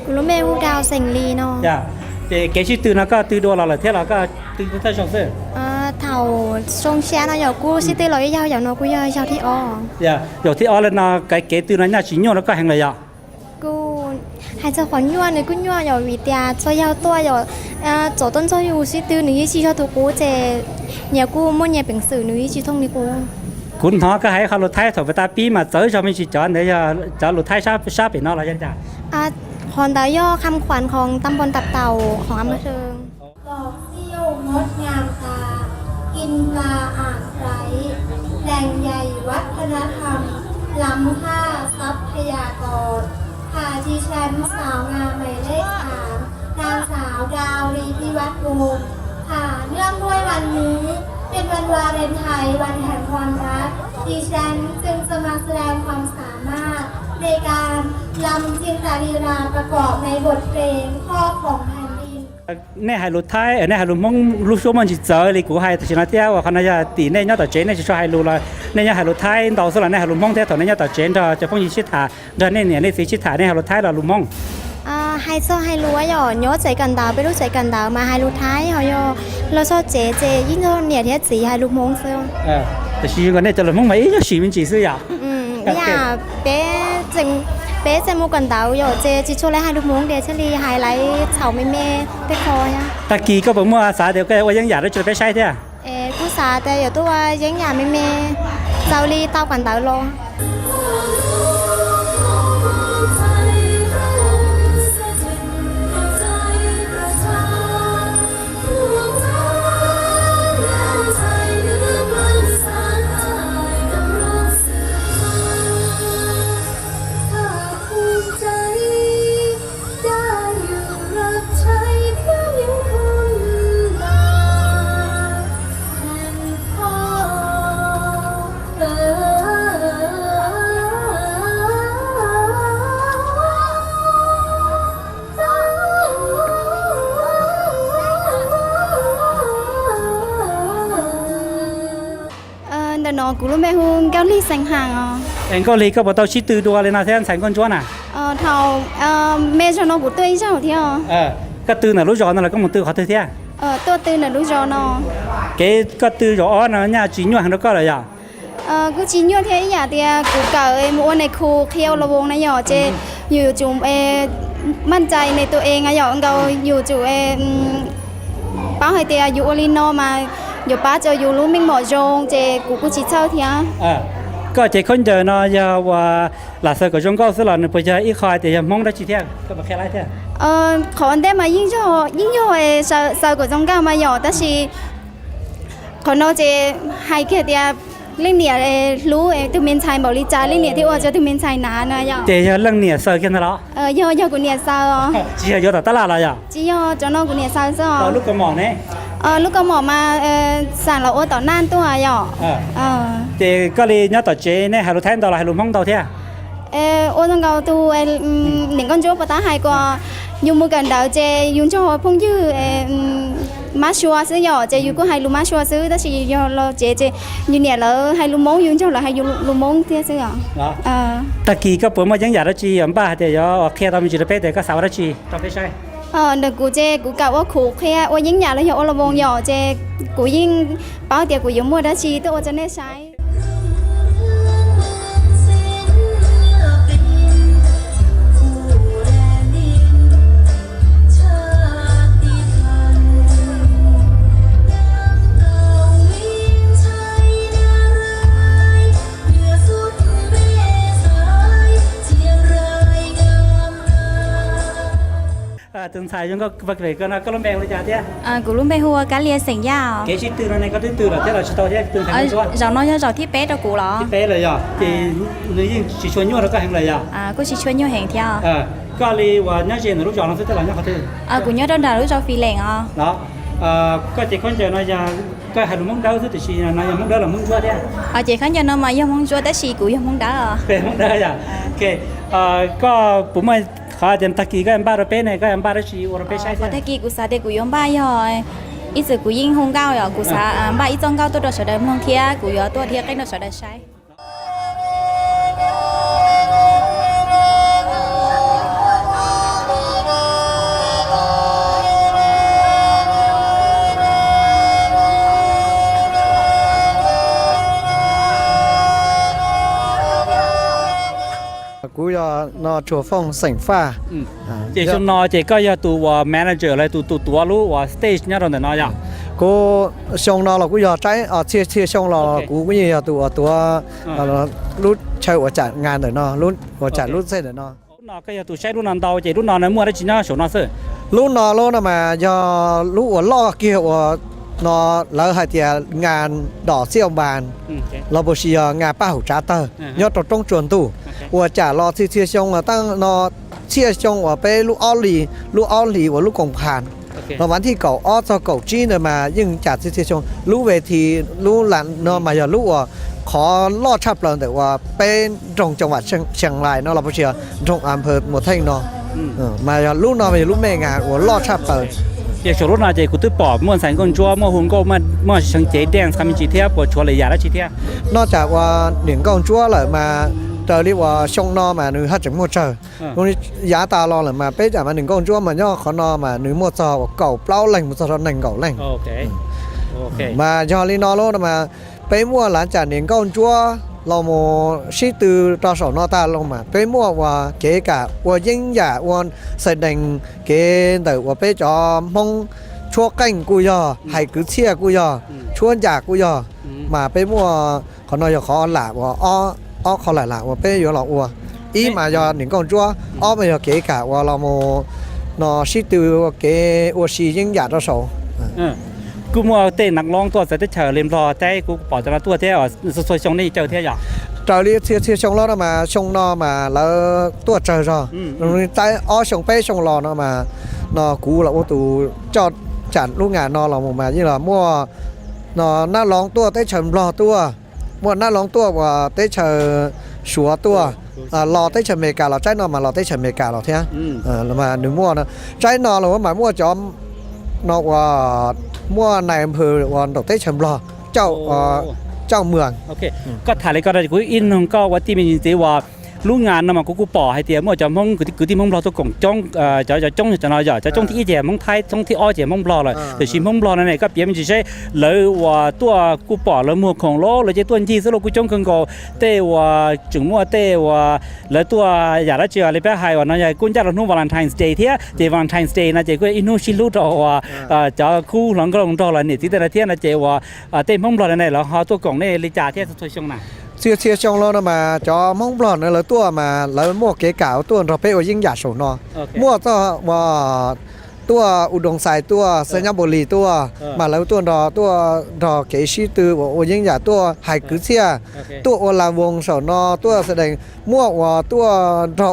cú lúc mẹ cú đau sành ly nó
จ้ะเกชิตื่นนะก็ตื่นดูเราเลยเท่เราก็ตื่นท่าชงซื้อ
thầu sông xe nó giờ cú sẽ tới lối giao giờ nó cú giao thì o
อย่าอยู่ที่ออเลยนะไก่เกตื่นนะเนี่ยชิ้นโยแล้วก็แหงเลยอ่ะ
cú hay cho khoản nhua này cú nhua giờ vì tia cho giao tua giờ chỗ tuần cho yêu sĩ tư nữ chỉ cho tụi cú chế nhà cú mua nhà bình sử nữ chỉ thông đi cú
คุณหอก็ให้เขารถไทยถอยไปตาปีมาเจอชาวไม่ชิจอนเดี๋ยวจะรถไทยชาเป็นนอกอะไรจังจ้ะ
còn đó doคำขวัญของตำบลตับเต่าของอำเภอเทิง
ดอกเซี่ยวงดงามตา กินปลาอ่างไคร้แหล่งใหญ่วัฒนธรรม ล้ำค่าทรัพยากรพาชีแชมป์สาวงามหมายเลข3นางสาวดาวรีพิวัฒน์วงศ์ค่ะเนื่องด้วยวันนี้ เป็นวันวาเลนไทน์วันแห่งความรักดิฉันจึงจะมาแสดงความสามารถในการลำจินตลีลาประกอบในบทเพลงพ่อของแผ่นดิน
ในหายรถไทยในหายรถมองลูกชั่วมันจิเจอเลยกูให้แต่ชนะเที่ยวว่าเขาน่าจะตีในยอดต่อเจนในจะช่วยให้รู้เลยในยอดหายรถไทยต่อสุดในหายรถมองเท่าในยอดต่อเจนจะพ้องยิชิตาเดินเนี่ยในสีชิตาในหายรถไทยเราลุมอง
hay cho hay lúa giờ nhớ chạy cần đào biết lúc chạy cần đào mà hai lúa thái họ yo lo cho chế ít hơn nhẹ thế gì hai lúa mông xưa
แต่ชีกันเนี่ยจะลุมองไหมจะชีมันจีซื้ออย่าง
nhà bé chạy mua cần đào giờ chế chỉ cho lấy hai lúa mông để cho đi hai lấy chảo mê mê cái kho nhá
ตะกี้ก็บอกว่าสาเดียวก็ว่ายังอยากได้จุดไปใช้เท่า
cú xàแต่giờ tôi giống nhà mê mê sau đi tao cần đào lo นอกูรู้ไหมฮูเกาหลีแสงหางอ๋อ
เองก็เลยก็บอกตัวชิตือตัวเลยนะแทนแสงก้นจ้วนอ่ะ
เท่าแม่ชนอกูตัวอีเจ้าเที่ยว
ก็ตื่นน่ะรู้จอนั่นแหละก็มันตื่นเขาเที่ยว
ตัวตื่นน่ะรู้จอนอ
เก๋ก็ตื่นจอนะเนี่ยจีนอยู่หันแล้วก็เลยอ่ะ
กูจีนอยู่เที่ยวอย่าเดียกูเก่ามัวในครูเคียวระวงนะหยอเจอยู่จุ่มมั่นใจในตัวเองอะหยอเราอยู่จุ่มป้าให้เตียอยู่โอลินอมาอยู่ป้าจะอยู่รู้มิ่งหมอจงเจกูจีเช่าเที่ยว
ก็เจคนเจอเนาะยาว่าหลาเสือกับจงก็สลัดเนี่ยพอจะอีคอยแต่ยังมองได้จีเที่ยวก็มาแค่ไรเที่ยว
ขออันเดมายิ่งโยเซอร์กับจงก้ามาหยอแต่สิคนเราจะให้แค่เดียเรื่องเนี่ยรู้ถึงเมนชัยบอกลิจาเรื่องเนี่ยที่ว่าจะถึงเมนชัยนานนะหยอ
เจเรื่องเนี่ยเสือกันแล้ว
ยอกูเนี่ยเซอร์
จีเยอะแต่ตลาดอะไรอ่ะ
จียอจอนอกูเนี่ยเซอร์
เราลูกกระหม่อมเนี่ย
ลูกกระหม่อมมาสั่งเราโอต่อหน้าตัวหยอ
เจก็เลยเนี่ยต่อเจเนี่ยให้เราแทนต่อเราให้เรามองต่อเที่ยว
โอ้ต้องเอาตัวหนึ่งก้อนจุ๊บปะตาให้กว่าอยู่มือกันดาวเจยุ่งจะพงยื้อมาชัวซื้อหยอเจอยู่ก็ให้ลูกมาชัวซื้อแต่สิยอเราเจอยู่เนี่ยเราให้ลูกมงยุ่งจะเราให้ลูกมงเที่ยซื้อหยอ
ตะกี้ก็ผมว่ายังอยากได้จีอันบ้าแต่ยอแค่เรามีจุดเป๊ะแต่ก็สาวได้จีต้องไม่ใช่
เด็กกูเจกูกะว่าขู่แค่ว่ายิ่งอยากเลยเหรอเราวงหยอเจกูยิ่งเป้าเดียวกูยังมัวได้ชีตัวจะได้ใช้
tương sai chúng có vật về cái nó có lắm bèoเลยจ้าเตี้ย
Cú luôn bay hùa cá lia sành dao
เกชิตื่นในก็ตื่นแล้วเตี้ยเราชิโตเตี้ยตื่นทางนู้น
Gió nó cho gió thiết bé cho cú đó
ที่เป๊ะเลยอ่ะที่นี่ยิ่งชิชวนยั่วแล้วก็แห่งเลยอ่ะ
Cú chỉ chuyên nhiều hàng theo
ก็เลยว่าเนี่ยเจนรู้จักเราสุดท้ายเนี่ยเขาตื่น
Cú nhớ đơn đà lúc cho phi lệnh à
เนาะก็จะคนเจอเนาะจะก็ให้ลุงมงดาวสุดที่ชีนะยังมงดาวหรือมงจั่วเนี่ย
Chỉ khán giả nó mà yêu mong chúa tới xì cú yêu mong đá à
เป็นมงดาวอ่ะโอเคก็ผมไม่ขาเดินตะกี้ก็ยังบ้าเราเป็นเนี่ยก็ยังบ้าเราชีเราเป็นใช่ไหม
Có thể kỳ cú sa để cú yêu ba rồi ít giờ cú yên hông cao rồi cú sa ba ít trong cao tôi được sở đời mong thia cú yêu tôi thia cách nó sở đời sai
กู要那做风省发，
เจชนอเจก็ยาตัว manager อะไรตัวรู้ว่า stage เนี่ยเราแต่น้อยอ่ะ
กู上了了，กู要在切上了，กูกู要ตัวรู้ใช้หัวจัดงาน的เนาะรู้หัวจัดรู้เส้น的เนาะ
นอก็ยาตัวใช้รุ่นนันดาวเจรุ่นนอนในมัวได้จีน่าโฉนอเสือ
รู้นอรู้นะมา要รู้หัวล่อเกี่ยวหัวนอแล้วให้เดียงานดอกเสี่ยวบานเรา不需要งานป้าหูจ้าเตอร์ยอดตรงจวนตู้หัวจ่ารอที่上啊ตั้งนอเชี่ย上ว่าไปลูกอ้อหลีว่าลูกกงผ่านเราวันที่เก่าอ้อจะเก่าจีนมายิ่งจัดที่ชงรู้เวทีรู้หลันเนาะมาอย่ารู้ว่าขอลอดชับเลยแต่ว่าเป็นตรงจังหวัดเชียงรายเนาะเราไม่เชื่อตรงอำเภอหมดเท่งเนาะมาอย่ารู้เนาะมาอย่ารู้แม่งานว่าลอดชับเลย
เจชรุ่นนอเจกูตื้อปอบมั่วสันกงจัวมั่วหุ่นก็มั่วชังเจแดงทำจีเทียปวดชัวเลยยาแล้วจีเทีย
นอกจากว่าหนึ่งกองจัวเลยมาเรียกว่าชงนอมาหนึ่งฮัดจังมั่วเจอตรงนี้ยาตาลอเลยมาเป๊ะจากมาหนึ่งกองจัวมันย่อขอนอมาหนึ่งมั่วเจอเก่าเปล่าแหล่งมั่วเจอหนึ่งเก่าแหล่ง
โอเค
มาย่อลีนอโลมาเป๊ะมั่วหลังจากหนึ่งกองจัวเราโมชิตือต่อสอนอตาลงมาเป๊ะมั่วว่าเก๋กะว่ายิ่งใหญ่ว่าแสดงเก๋แต่ว่าเป๊ะจอมงชั่วกั้งกูย่อให้กือเชี่ยกูย่อชวนจากกูย่อมาเป๊ะมั่วขอนอยขอหลาว่าอ้อเขาหลายว่าเป๊ะอยู่หลอกวัวอีมาย่อหนึ่งกองจัวอ้อมาย่อเก๋กะว่าเราโมนอชิตือว่าเก๋ว่าชียิ่งใหญ่ต่อสอง
กูมัวเต้นนักร้องตัวเสด็จเฉลิมรอใจกูปอดจะมาตัวเที่ยวสวยๆชงนี่เจ้าเที่ยว
เจ้าเรียกเที่ยวชงล้อมาชงนอมาแล้วตัวเจอจ้ะตรงนี้ใต้อ้อชงเป้ชงรอนอมานอกูเราว่าตูจอดจัดลูกงานนอเราออกมาที่เรามั่วนอหน้าร้องตัวเต้เฉิมรอตัวมั่วหน้าร้องตัวว่าเต้เฉอชัวตัวรอเต้เฉอเมกาเราใจนอมารอเต้เฉอเมกาเราเที่ยเรามาหนึ่งมั่วนะใจนอเราว่าหมายมั่วจอมนอกว่ามั่วนายอำเภอวันดอกเต้เฉิมรอเจ้าเมือง
โอเคก็ถ่ายเลยก็ได้กูอินนก็ว่าที่มีจริงๆว่าลูกงานนะมันกูปอให้เตียมั่วจะมองกูที่มองรอตัวกงจ้องจะจ้องจะนอยจะจ้องที่อีเจียมองไทยจ้องที่อ้อเจียมองรอเลยแต่ชิมองรอนั่นเองก็เปลี่ยนมันจะใช่เลยว่าตัวกูปอแล้วมัวของโลเลยจะตัวที่สโลกูจ้องกันก็เตว่าจึงมั่วเตว่าแล้วตัวอยากได้เจออะไรไปให้ว่าน้อยกูจะเราโน้วาเลนไทน์สเดย์เทียเจวาเลนไทน์สเดย์นะเจกูอินโนชิลูต่อว่าจะคู่หลังก็ลงต่อเลยเนี่ยที่แต่ละเทียนะเจว่าเต้มองรอนั่นเองแล้วเขาตัวกงเนี่ยลิจ่าเทียสวยๆชงน่ะ
เชี่ยชงล้อมาจอมองบลอนแล้วตัวมาแล้วมั่วเก๋เก่าตัวเราเป้ยิ่งใหญ่สูงนอมั่วตัวว่าตัวอุดมสายตัวสัญญาบุรีตัวมาแล้วตัวรอเก๋ชีตือว่ายิ่งใหญ่ตัวหายคือเชี่ยตัวโอลาวงสอนอตัวแสดงมั่วว่าตัวเรา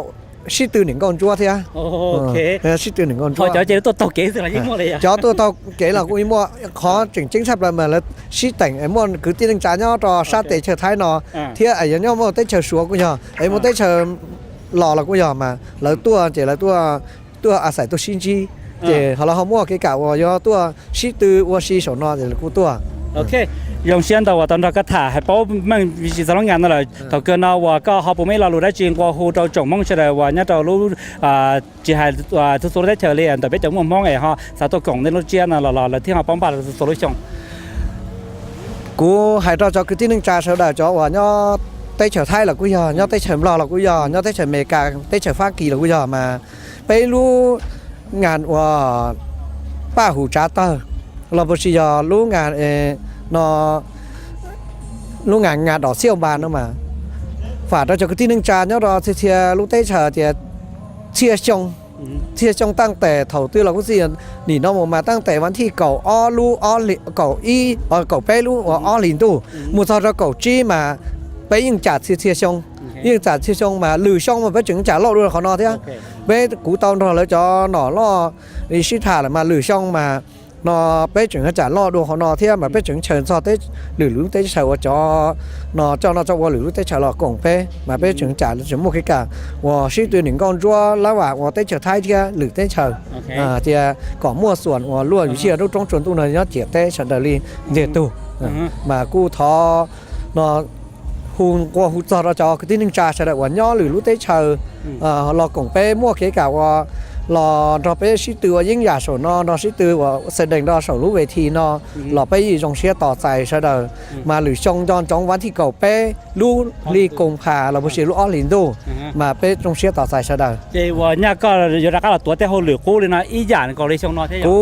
ชีตือหนึ่งกองจั่วเทีย
โอเค
ชีตือหนึ่งกองจั่ว
พอเจอตัวเก๋สุดละยิ่งมั่วเลยอ่ะ
จอตัวเก๋เรากูมั่วขอจริงชับเลยมาแล้วชีแต่งไอ้มั่วคือที่นึงจ่ายย่อต่อชาติเฉยท้ายนอเทียไอ้ย่อมั่วเตเฉยชัวกูย่อไอ้มั่วเตเฉยหล่อเรากูย่อมาแล้วตัวเจแล้วตัวอาศัยตัวชินจีเจเขามั่วเก๋เก่าว่าย่อตัวชีตือว่าชีสอนอเจกูตัว
โอเคยงเชียนตัวว่าตอนเราก็ถ่ายให้ป๊อมันวิจิตรงานนั่นแหละถ้าเกิดเราว่าก็เขาไม่เรารู้ได้จริงว่าหูเราจงมองเฉยว่าเนี่ยเรารู้จีให้ทุกส่วนได้เฉลี่ยแต่ไม่จงมองไอ้ฮะสาวตัวกล่องในรถเชียนเราที่เขาป้องปราบโซลูชัน
กูให้เราจะคือที่นึงจ่าเฉยได้จ่อว่าเนี่ยเตเฉยไทยเรากูย่อเนี่ยเตเฉยรอเรากูย่อเนี่ยเตเฉยอเมริกาเตเฉยฟ้ากีเรากูย่อมาไปรู้งานว่าป้าหูจ้าเตอร์เรา不是要รู้งานนอรู้งานดอกเซี่ยวบานเนาะมาฝาดเราจะคือที่นึงจานเนาะเราเทียรู้เตเฉยเทียเชี่ยชง
เที่ยช่องตั้งแต่เถาตื้อเราก็เสียหนีน้องมาตั้งแต่วันที่เก่าอ้อลู่อ้อเก่าอีเก่าเป้ลู่อ้อลินตู้มูซาเราเก่าจี้มาไปยิงจัดเที่ยช่องยิงจัดเที่ยช่องมาหรือช่องมาไปถึงจ่าล่อด้วยเขานอเที่ยไปกูตอนเราแล้วจอหน่อล่ออีชิธาเลยมาหรือช่องมานอไปถึงจ่าล่อดูเขานอเที่ยมาไปถึงเชิญซอเตหรือรู้เตเฉาจอนอจอนอจอว่าหรือรู้เตเฉาหลอกกงเป้มาไปถึงจ่าถึงมุกขี้กาว่าชื่อตัวหนึ่งกองจัวแล้วว่าเตเฉาไทยเที่ยหรือเตเฉาเที่ยก่อมั่วส่วนว่าล้วนอยู่เชี่ยรูปตรงส่วนตู้เนยยอดเจียบเตเฉาเดลีเดียตู้มากู้ทอนอหุ่นกว่าหุ่นจอจอคือที่หนึ่งจ่าเฉาวันย่อหรือรู้เตเฉาหลอกกงเป้มั่วขี้กาว่ารอเราไปชิตัวยิ่งใหญ่สนนอชิตัวว่าแสดงเราสรุปเวทีนอเราไปยงเชียต่อใจใช่เดิมมาหรือจงจอนจงวันที่เก่าเป้ลู่ลีกงพาเราไปเชียลู่ออลินดูมาไปจงเชียต่อใจใช่เดิม
เจว่าเนี่ยก็ยอดรักเราตัวแต่เขาเหลือกู้เลยนะอีหยานก็เลยชงนอที่
กู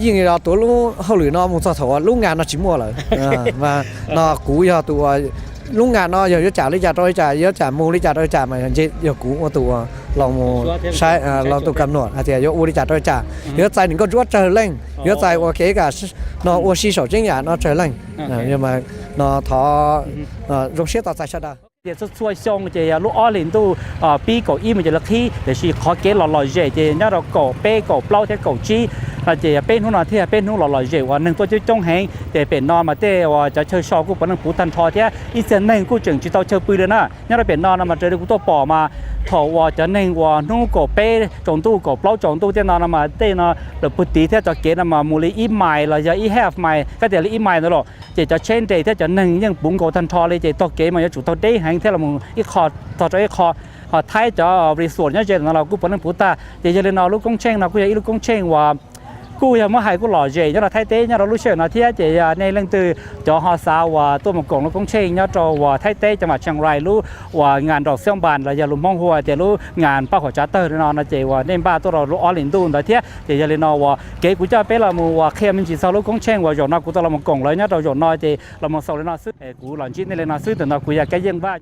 ยิ่งเราตัวลู่เขาหรือนอมุสถาลู่งานนอชิมัวเลยมานอกูยอตัวลุงงานเนาะเยอะจ่าลิจ่าต้อยจ่าเยอะจ่ามูลิจ่าต้อยจ่ามาอย่างเช่นเยอะกูว่าตัวลองมูใช้ลองตัวกำหนดอาจจะเยอะอูลิจ่าต้อยจ่าเยอะใจหนึ่งก็รวดเจอเร่งเยอะใจว่าเก๋กับเนาะว่าชีสอจริงอย่างเนาะเจอเร่งเยอะมาเนาะท้อรงเชียต่อใจชดา
เดี๋ยวช่วยส่งเจลูกอ้อลินตู้ปีก่ออีมันจะลักที่เดี๋ยวชีขอเกลลอยเจเจเนี่ยเราก่อเป้ก่อเปล่าเท่ก่อจีเจเป็นหุ่นเทียเป็นหุ่นลอยเจว่าหนึ่งตัวจะจงแหงแต่เป็นนอนมาเต้ว่าจะเชิญชอกูปนังผูทันทอเทียอีเซนหนึ่งกูจึงจะต้องเชิญปืนเลยนะเนี่ยเราเป็นนอนมาเจอกูตัวป่อมาถอว่าจะหนึ่งว่านู่ก่อเป้จงตู้ก่อเปล่าจงตู้เจ้านอนมาเต้เนาะเราปุติเทียจะเกณฑ์มามูลีอีไมล์เราจะอีแฮฟไมล์ก็เดี๋ยวอีไมล์นั่นหรอเจจะเช่นเจเทียจะหนึ่งยังบุ้งก่อทันทอเลยเจต้องเกณฑ์มาจะจุดตัวได้แหงเทียเรามึงอีคอต่อจากอีคอไทยจะรีสอร์ทเนี่ยเจนเรากูปนังผูตาเจจะเรียนเราลูกกงเช่งเรากูจะอีลูกกงเช่งว่ากูยังไม่หายกูหล่อเจเนี่ยเราไทยเต้เนี่ยเรารู้เชื่อนะที่เจในเรื่องตื่นจอฮอซาว่าตัวมังกรลูกกงเชงเนี่ยจอว่าไทยเต้จังหวัดเชียงรายรู้ว่างานดอกเสี่ยงบานเราจะลุ้มห้องหัวเจรู้งานป้าหัวจัตเตอร์นอนนะเจว่าในบ้านตัวเรารู้ออลินดูนแต่ที่เจจะเรียนว่าเก๋กูจะเป็นเรามัวว่าเข้มจีซาลูกกงเชงว่าหยดนอกูตัวเรามังกรเลยเนี่ยเราหยดน้อยเจเรามังสาวเลยนอซื้อกูหลังจีนเลยนอซื้อแต่นอกูอยากแก้ยังบ้า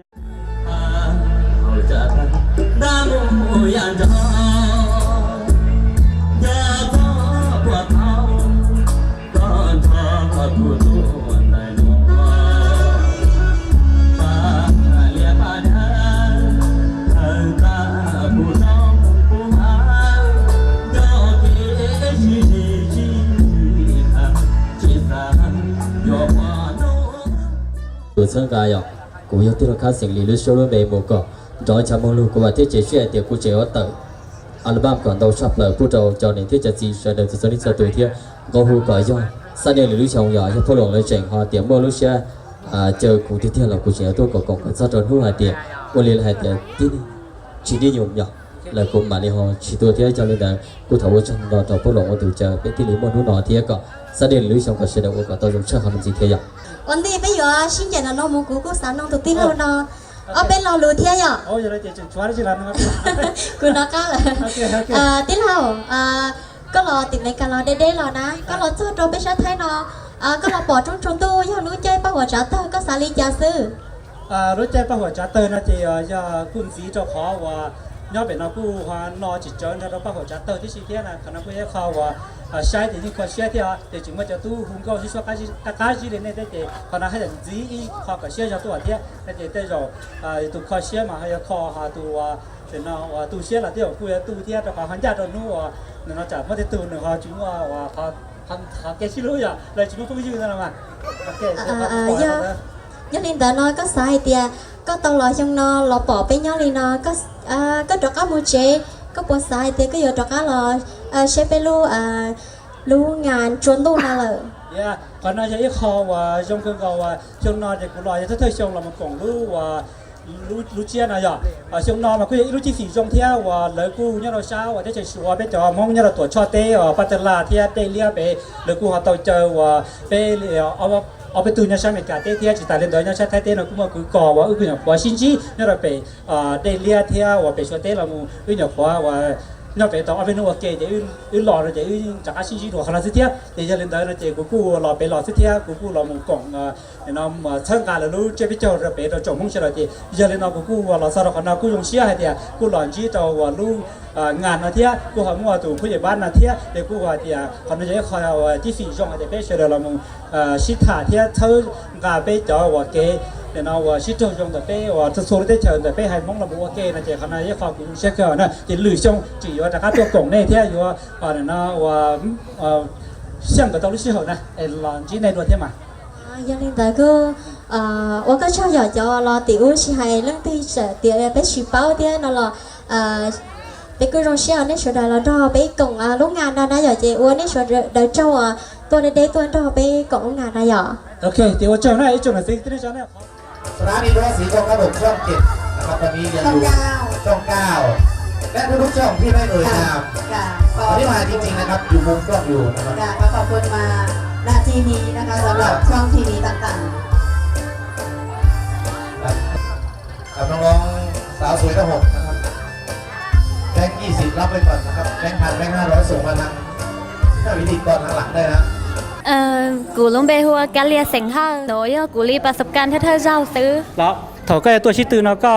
我参加呀，我要对了看生理的收入没么个，找一下忙碌，我话这解决掉我这我等，อัลบั้มก่อนเราชอบเลยผู้เราจอเนี่ยที่จะจีเสด็จจะสนิทจะตัวที่ก็หูก่อย่อสันเดียหรือชาวใหญ่ที่พ่อหลวงเลยเจ๋งฮะเดี๋ยวเมื่อรู้เชื่อเจอกูที่เที่ยวเรากูเชื่อตัวก่อนก็จะโดนหัวเดียววันเรียนหายเดียวที่นี่ชีดีอยู่อย่างเลยกูมาเนี่ยฮะชีตัวที่จะเรียนได้กูถามว่าฉันรอต่อพ่อหลวงว่าตัวจะเป็นที่หรือมันรู้หนอที่ก็สันเดียหรือชาวก็เสด็จว่าก็ต้องยกเชื่อคำจีเทีย
วันนี้ไปอยู่ชิ้นใหญ่นะน้องมูกูสานน้องตัวตีเราเนาะเป็นเรารู้เที่ยอ่ะ
โอ้ยเราจะชวนได้ชิลันนะครับ
กูนักก็เลยตีเราก็รอติดในการรอได้รอนะก็รอเจอตัวไปชาไทยเนาะก็รอปอดจงตู้ย่อรู้ใจป้าหัวจ่าเตอร์ก็สาลีจ่าซื้อ
รู้ใจป้าหัวจ่าเตอร์นะเจียกุนสีเจ้าขอว่าย่อเป็นเรากู้ฮานอจิตเจริญเราป้าหัวจ่าเตอร์ที่ชีเทียนะคณะกู้ให้เขาว่าใช้ที่นี่คนเชื่อที่แต่จึงว่าจะตู้หุ่นก็ที่ชอบการจีเลยเนี่ยแต่คณะให้อย่างจีอีเขาก็เชื่อจะตัวเทียแต่แต่เราตัวเขาเชื่อมาให้เขาหาตัวเป็นเราตัวเชื่อละเดียวกู้ตัวเทียแต่เขาหันใจตัวนู้นเราจะไม่ได้ตัวหนึ่งเขาจึงว่าเขาแกชิรู้อย่างเลยจึงว่าเขาไม่ยืนนั่นหรอกโอเค
ยันลินแต่น้อยก็สายเตียก็ต้องรอช่างนอรอปอไปย่อลินอก็ดอกอามูเจก็ปวดสายเตียก็อยู่ดอกอารอเชฟไปรู้งานชวนตู้นั่นเลย
ก่อนหน้าจะอีกเขาว่าชงเครื่องเขาว่าชงนอนจะกูรอจะเธอชงเรามันกล่องรู้ว่ารู้เชี่ยนะย่ะชงนอนมาคุยรู้ที่สี่ชงเที่ยวว่าเลยกูเนี่ยเราเช้าว่าได้จะชัวร์ไปจอมองเนี่ยเราตรวจชอเต้ปัตตลาเที่ยวเต้เลี้ยไปเลยกูหาตัวเจอว่าไปเอาไปตูเนี่ยใช้เมกาเต้เที่ยวจิตตาเล่นโดยเนี่ยใช้ไทยเต้เรากูมากูก่อว่ากูเนี่ยว่าชินจีเนี่ยเราไปได้เลี้ยเที่ยวว่าไปชัวเต้เรามูกูเนี่ยว่า nhớ về đó bên nó kể để lò rồi để trả chi chi đồ khá là xí thế để cho lên tới là để cô lò bé lò xí thế cô lò một cổng để nó mà thân cả là lúc chơi biết chơi rồi bé đó trồng không chơi rồi thì giờ lên nó cô lò sao đó còn nó cô dùng xía hay thì cô lò chỉ tàu lúc ngàn nó thế cô hỏi mua tủ cô dạy bán nó thế để cô hỏi thì còn nó dễ khỏi chi phí dùng để bé chơi là một xí thả thế thơ cả bé cho và cái để nó xí trồng dùng để bé và thật số để chơi để bé hay mong là một cái là chỉ khả năng dễ khỏi cũng sẽ cơ nữa chỉ lười xong chỉ có cácตัวcổng này thế rồi để nó xem cái tàu lịch sử này là chỉ này luôn thế mà
giờ lên tới cứ 我个超小就了屌是係兩對蛇屌俾書包啲nó là俾佢用xe nên sửa đời là cho俾cổng lúc ngàn đó giờ chị uống nên sửa đời trâu tôi để tôi cho俾cổng lúc ngàn đó giờ
ok thì tôi chờ này chỗ này sẽ tới chỗ này
สถานีโทรทัศน์สีกองกระบอกช่อง7นะครับตอนนี้ยังอยู่ช่อง9และทุกๆช่องที่ไม่เอ่ยนามตอนนี้มาจริงๆนะครับอยู่มุมกล้องอยู่นะครับ
ขอบคุณมาณที่นี้นะคะสำหรับช่องทีวีต่างๆ
กับน้องๆสาวสวยทั้ง6นะครับแบงค์20รับไปก่อนนะครับแบงค์1,000แบงค์500ส่งมาทางวิธีก่อนหลังได้นะ
กูลงไปหัวการเรียนเสียงห้าโดยกูรีประสบการณ์ที่เธอเจ้าซื้อ
đó thầu cáiตัวชิตือnóก็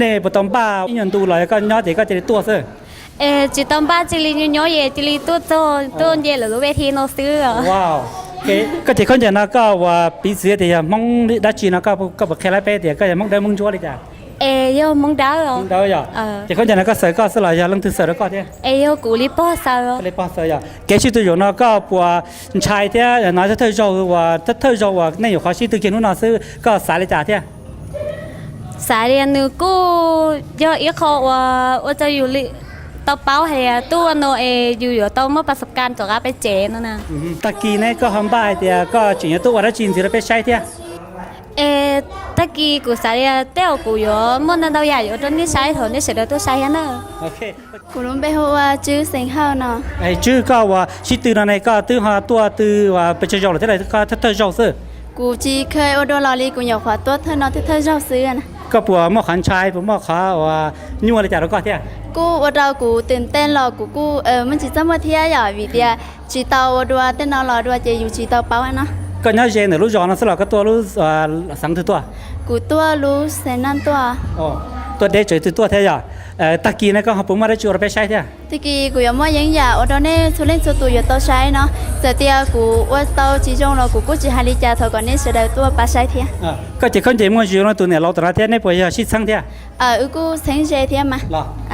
nèบตอมบ้าอีกตัวเลยก็ย้อนเด็กก็จะได้ตัวซื้อ
chỉ tông ba chỉ li nhỏ về chỉ li tốt về là lúc về thì nóซื้อ
ว้าวก็จะคนจะน่าก็ว่าปีเสียเดียวมองได้จีน่าก็แบบแค่ไรไปเดียวก็จะมองได้มองจั่วเลยจ้ะ
yo mong đá rồi
mong đá rồiจะคนจะน่าก็เสือก็สลายจะลงถึงเสือแล้วก็เนี่ย
กูรีป้อเสือ
เลยป้าเสืออ่ะแกชิตืออยู่น่าก็ปัวชายเท่าน่าจะเท่าเจ้าว่าเท่าเจ้าว่าในอยู่เขาชิตือกินนู่นน่ะซื้อก็สายเลยจ้ะเท่า
สายเรียนนึกกูเยอะอีกเขาว่าจะอยู่ตอเป้าให้ตัวโนอยู่ตอเมื่อประสบการณ์ตัวไปเจนั่นนะ
ตะกี้เนี่ยก็ทำบ้านเดียวก็จีนตัวว่าจีนที่เราไปใช้เท่า
ตะกี้กูสายเรียนเต้ากูอยู่มันนั่นเราใหญ่อยู่ตอนนี้ใช้ถอนนี่เสร็จแล้วตัวใช้ยันเนอะ
โอเค
กูรู้ไปว่าชื่อเสียงเฮาเนาะ
ไอ้ชื่อก็ว่าชิตือนั่นเองก็ตื้อหาตัวตื้อว่าไปเจาะหรือที่ไหนก็เท่าเจ้าซื้อ
กูจีเคยโอโดลอลีกูอยากขอตัวเธอเนาะที่เธอเจ้าซื้อนะ
ก็ปัวหม้อขันชายปัวหม้อขาว่ายั่วเลยจ้ะแล้วก็เท่า
กูว่าเรากูตื่นเต้นรอกูมันจีจะมาเที่ยวอย่าวิเดียจีเตาด้วยเต้นนอนรอด้วยจะอยู่จีเตาเป้าเนาะ
ก็น่าจะเนี่ยรู้จอนะสลับก็ตัวรู้สังถือตัว
กูตัวรู้เซนันตัว
อ๋อตัวเด็กเจอตัวเท่าตะกี้เนี่ยก็เขาปุ่มมาได้จูเราไปใช้เท่า
ตะกี้กูยังไม่ยังอยากโอโดเน่ทุเรศตัวอยู่ตัวใช้เนาะแต่เดียวกูว่าเตาจีจงเรากูจีฮาริจ่าเท่ากันนี่เสด็จตัวปัสใช้เทีย
ก็จะคนใจมั่วอยู่นะตัวเนี่ยเราตัวเท่าเนี่ยปอยชิดสังเท่า
กูเซ็งเจเทียมา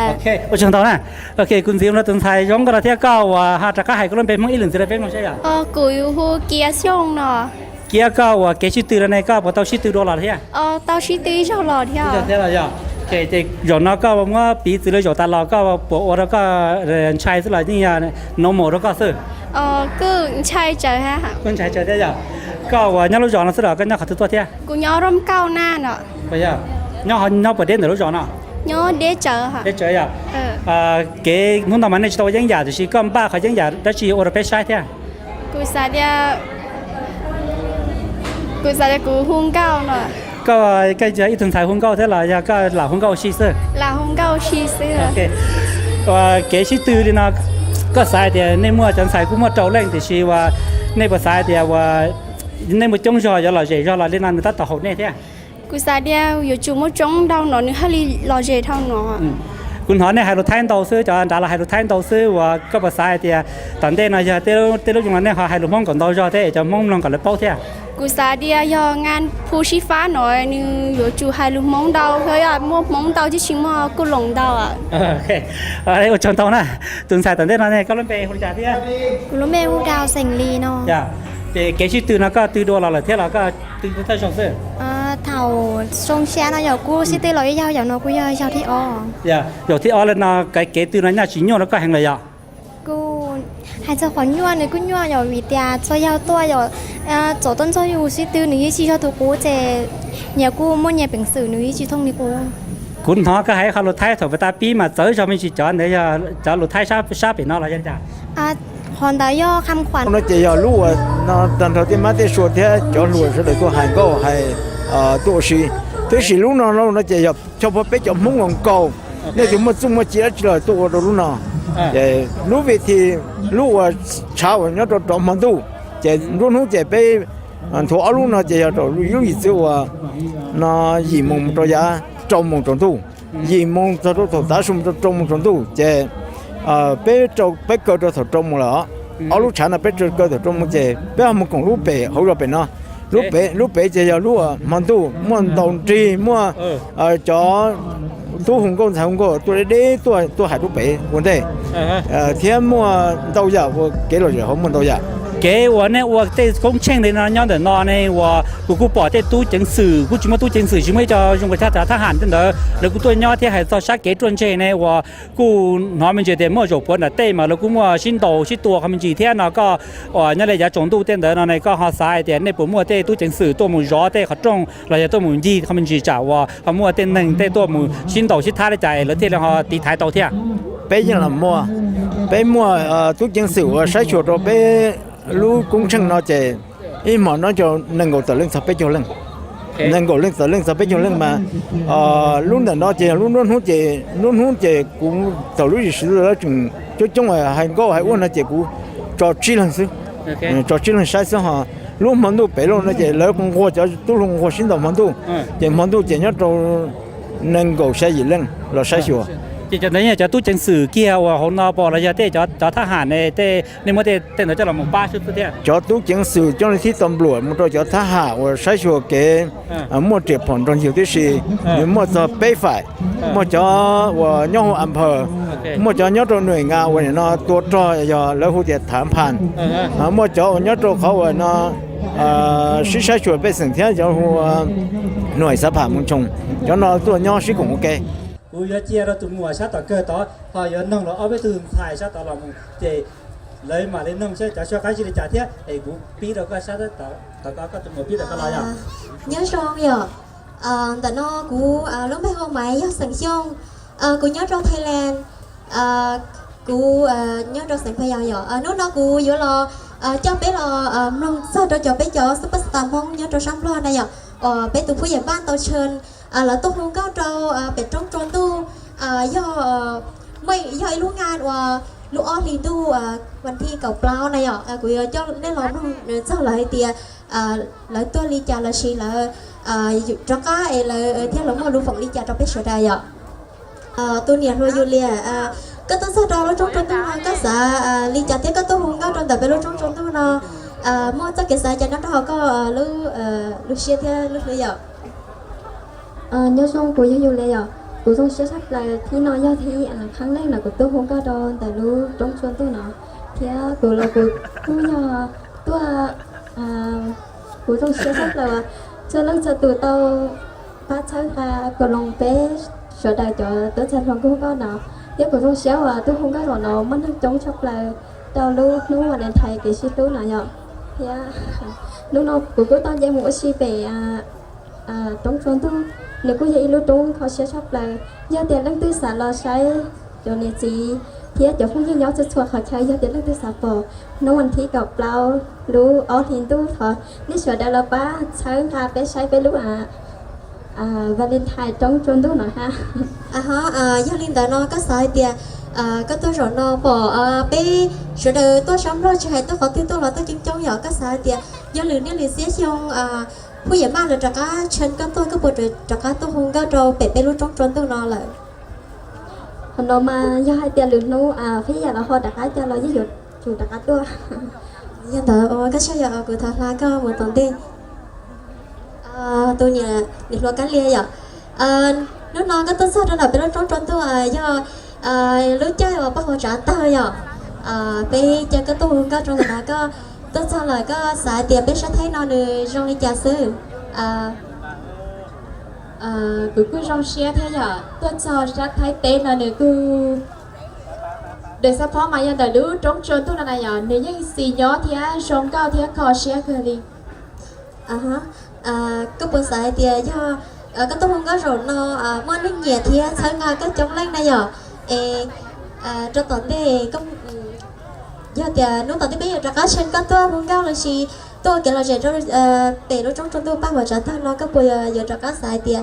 โอเคโอ้ช่างต่อนะโอเคคุณซิมเราตัวไทยย้อนก็เราเท่าก็ว่าหาจากก็ให้ก็เริ่มเป็นมั่งอีหลุนจะได้เป็นมั่งใช่ไหม
กูอยู่หัวเกียร์ช่องเนาะ
เกียร์ก็ว่าเกชิตือในก็พอเตาชิตือโดนหลอดเท่า
เตาชิตีชอบหล่อเที่ยว
เท่าไรจ้ะโอเคจะย้อนก็ว่าปีซื้อเลยย้อนตลอดก็ว่าปวดแล้วก็เรียนชายสลายนี่ยน้องหมอแล้วก็ซื้อ
กูใช่เจอฮะ
คนชายเจอได้จ้ะก็ว่าเนี่ยเราย้อนแล้วสลายก็เนี่ยขัดตัวเท่า
กูย้อนร่มเก้าหน้าเนาะ
ไปจ้ะเนี่ยเขาเนี่ยประเด็นเดี๋ยวเราย้อนอ่ะ
ย้อนเดเจอค่ะ
ได้เจออ่ะเก๋นุ่นทำมันในตัวยังหยาดสิก็บ้าเขายังหยาดได้ชีโอเราไปใช้เท่า
กูสาเดียกูหุ่นเก้าเนาะ
ก็ก็จะอีถึงสายหุ่นเก้าเท่าไหร่ก็หล่าหุ่นเก้าชีเซอร์
ลาหุ่นเก้าชีเสื้อ
โอเคว่าเก๋ชิตือดีนะก็สายเดียวในเมื่อจันสายกูมั่วเจ้าเล่งแต่ชีว่าในภาษาเดียวว่าในมือจงจอจะหล่อเจจะหล่อเล่นนั่นตัดต่อหกเนี่ยเท่า
กูสาเดียวอยู่จุ่มจงดาวหนอนฮัลลีลอเจเท่าหนอ
คุณหอเนี่ยให้รถไทยโตซื้อจะด่าเราให้รถไทยโตซื้อว่าก็ภาษาเดียวตอนเต้นนะจะเต้นอยู่นั้นเนี่ยเขาให้รถมองก่อนโตจะเต้จะมองลงก่อนเลยเป้าเท่า
กูสาเดียยองานผู้ชี้ฟ้าหน่อยนึงอยู่จู่ให้ลูกมองดาวเฮ้ยมองดาวที่ชิงมากูหลงดาวอ่ะ
โอเคอะไรอดจนโตนะตื่นสายตอนเต้นนั่นเนี่ยก็เล่นไปคนจ่าเท่า
กูรู้แม่กูดาวเซ็งลีเนาะ
จ้ะเก๋ชิตือนะก็ตือโดนเราเลยเท่าเราก็ตือเท่าชงซื้อ
เท่าทรงเชียนะอยู่กูชิตีเรายาวอย่างน้อยกูยาวที่อ้อ
dạ rồi thì ở lên nó cái kế từ nó nhà chỉ nhau nó có hàng này à
กู还在还愿呢，กู愿有วิทยาช่วยยาวตัวอยู่做ต้นช่วยอยู่ชิตีหนึ่งที่ชอบตัวกูเจเนี่ยกูมั่วเนี่ยเป็นสื่อหนึ่งที่ท่องนี่กู
คุณhọก็ให้เขารถไทยถอยไปตาปีมาเจอชอบไม่ชิจอนเดี๋ยวจะรถไทยชาเป็นนออะไรยันจ้ะ
คนตาย่อคำขวัญ
nó chỉ giờ lúa nó tận đầu tiên mà để số thế cho lúa sẽ được có hàng câu hay tổ sĩ thế sĩ lúc nào nó chỉ giờ cho phép cho mông lòng cầu nếu chúng mà chỉ là tổ đó lúc nào để lúc về thì lúc chào nhớ cho trong món tu để luôn lúc để bây thua lúc nó để cho lúc gì chứ nó gì mong cho giá trong mong trong tu gì mong cho thổ ta sum cho trong mong trong tu để bây cho bây cơ cho thổ trong mong là ở lúc chán là bây cho cơ thổ trong mong để bây giờ mình còn lúc bể hậu ra bể nó lúc bể giờ lúc món tu món đồng trì mua cho tôi không có sao không có tôi hay lúc bể vấn đề thiên mua đâu giờ cái rồi không mua đâu giờ
cái我呢我在工程的那样的那呢我กูbỏ在ตู้chứng sửกูchỉ màตู้chứng sử chỉ mới cho dùng cáiทหาร真的แล้วกูตัวย่อที่ให้ต่อชักเกตจนเจ呢我กูน้อยมันจะได้มั่วจบปนเต้มาแล้วกูมั่วชิ้นโตชิ้นตัวเขามันจีเทียนก็นั่นเลยจะจงตู้เต้นเดินในก็หาสายแต่ในปุ่มมั่วเต้ตู้chứng sửตัวมือร้อเต้เขาจงเราจะตัวมือยี่เขามันจีจ่าว่าเขามั่วเต้นหนึ่งเต้ตัวมือชิ้นโตชิ้นท้าได้ใจแล้วเต้แล้วเขาตีท้ายโตเทีย
bây giờ là muaตู้chứng sử sai chuột rồi bây lúc cũng chẳng nói chơi ý mà nó cho nâng ngồi từ lưng sập bê cho lưng nâng ngồi lưng từ lưng sập bê cho lưng mà lúc nào nó chơi luôn hút chơi cũng từ lúc gì xưa đó chừng cho trong là hay có hay uống nó chơi cũng cho chi lần xứ cho chi lần sai xưa họ lúc món đồ bể luôn nó chơi lỡ con qua cho tôi luôn qua xin đầu món đồ chơi nhất cho nâng ngồi sai gì lưng là sai chùa
chỉ cho nên choตู้chứng sử kia và hôm nào bỏ lại cho choทหารnày để nên mới để nó cho là một ba chút thế
choตู้chứng sử cho nên khi tầm lụa một choทหารvà sai chùa cái một triệu phần trong nhiều cái gì một cho bế phải một cho và nhau âm phở một cho nhau trong người nga và nó tua cho lỡ hụt thảm phán một cho nhau trongเขาvà nó sĩ sai chùa bế sinh thế cho người sắp phản một chung cho nó tua nhau sĩ cũng ok
กูยchia ra tụi mùa sát tao cơ đó họ giờ nông nó ở bên tụi phải sát tao làm để lấy mà lên nông sẽ cho cái gì để trả thế thì cũng biết được cái sát đó tao có tụi mùa biết được cái là gì
nhớ xong giờ tại nó cú lúc mấy hôm mấy do sẵn xong cú nhớ trong Thailand cú nhớ trong sẵn phải giờ lúc đó cú vừa lo cho bé lo nông sao cho bé cho superstar mong nhớ trong sáng lo này giờ bé tụi phụ nhà ban tao chơi là tôi không có choเป็ดtrong tròn tu do mấy do lúc ngàn và lúc ở thì tu วันที่เก่าเปล่าnàyกูcho nên là sao lại thì lại tôi ly trà là gì là cho cái là theo lúc mà lúc phỏng ly trà trong cái sợi đài tôi nhận rồi Julia cái tôi sao đó trong tròn tu cái xã ly trà thế cái tôi không có trong tập bên trong tròn tu nó mua chắc cái xã cho nó đó có lúc xe theo lúc bây giờ
nhớ xong của yêu lệ à của trong sẽ sắp là khi nói do thì kháng lên là của tôi không có đòn tại lúc trong xuân tôi nó thì của là của tôi của trong sẽ sắp là cho lần cho tụi tao phát sáng ra của lòng bé sợ đại cho tôi chân lòng không có nào tiếp của trong sẽ là tôi không có rồi nó mất trong sắp là tao lúc nó mà đèn thầy cái xí tôi nào nhở thì lúc nào của tao dạy mỗi xí về trong xuân tôi nếu có gì lúc trung họ sẽ sắp là do tiền lương tư sản là sai cho nên gì thì cho không như nhau sẽ thuộc họ chơi do tiền lương tư sản bỏ nó mình thì gặp lao lúc ở hiện tu họ nếu sợ đã là ba sáng ra bé sai bé lúc Valentine trong chuồn tu nói ha
do linh đó nó có sai tiền có tôi rồi nó bỏ bé rồi đời tôi sống rồi chạy tôi có tiêu tôi là tôi chính trong nhỏ có sai tiền do lừa nếu lừa xé xongผู้ใหญ่บ้านเลยจากการเชิญก็ตัวก็ปวดจากการตัวหงก็เราเป็ดไปรู้จ้องจนตัวนอนเลย
còn nó mà do hai tiền lừa nó phía nhà là họ đặt cái cho nó ví dụ chủ đặt cáiตัว
ยังแต่ก็ใช่ยากูทาราก็เหมือนตอนที่ตัวเนี่ยเด็กรัวกันเลียอ่ะน้องๆก็ต้นสัตว์ระดับเป็นรถจ้องตัวย่อรู้ใจว่าป้าหัวจ๋าเตยอ่ะไปเจอก็ตัวก็ตรงนั้นก็tôi cho lời có xài tiền biết sẽ thấy nó được trong đi trà sư
cứ trong xe thế nhở tôi cho ra thấy tên là được cứ để sao phó mà giờ đời lứa trống trơn tôi là này nhở nếu như xì nhỏ thì sông cao thì kho xe cơ đi
có bữa xài tiền do có tôi không có rồi nó mua nước nhẹ thì thấy ngay cái trong lên này nhở cho tận đây có giờ thì lúc tao bây giờ ra cá trên cá tôi muốn cao là gì tôi kể là rồi để nó trong tôi bắt vào trả thang nó có bây giờ ra cá xài thì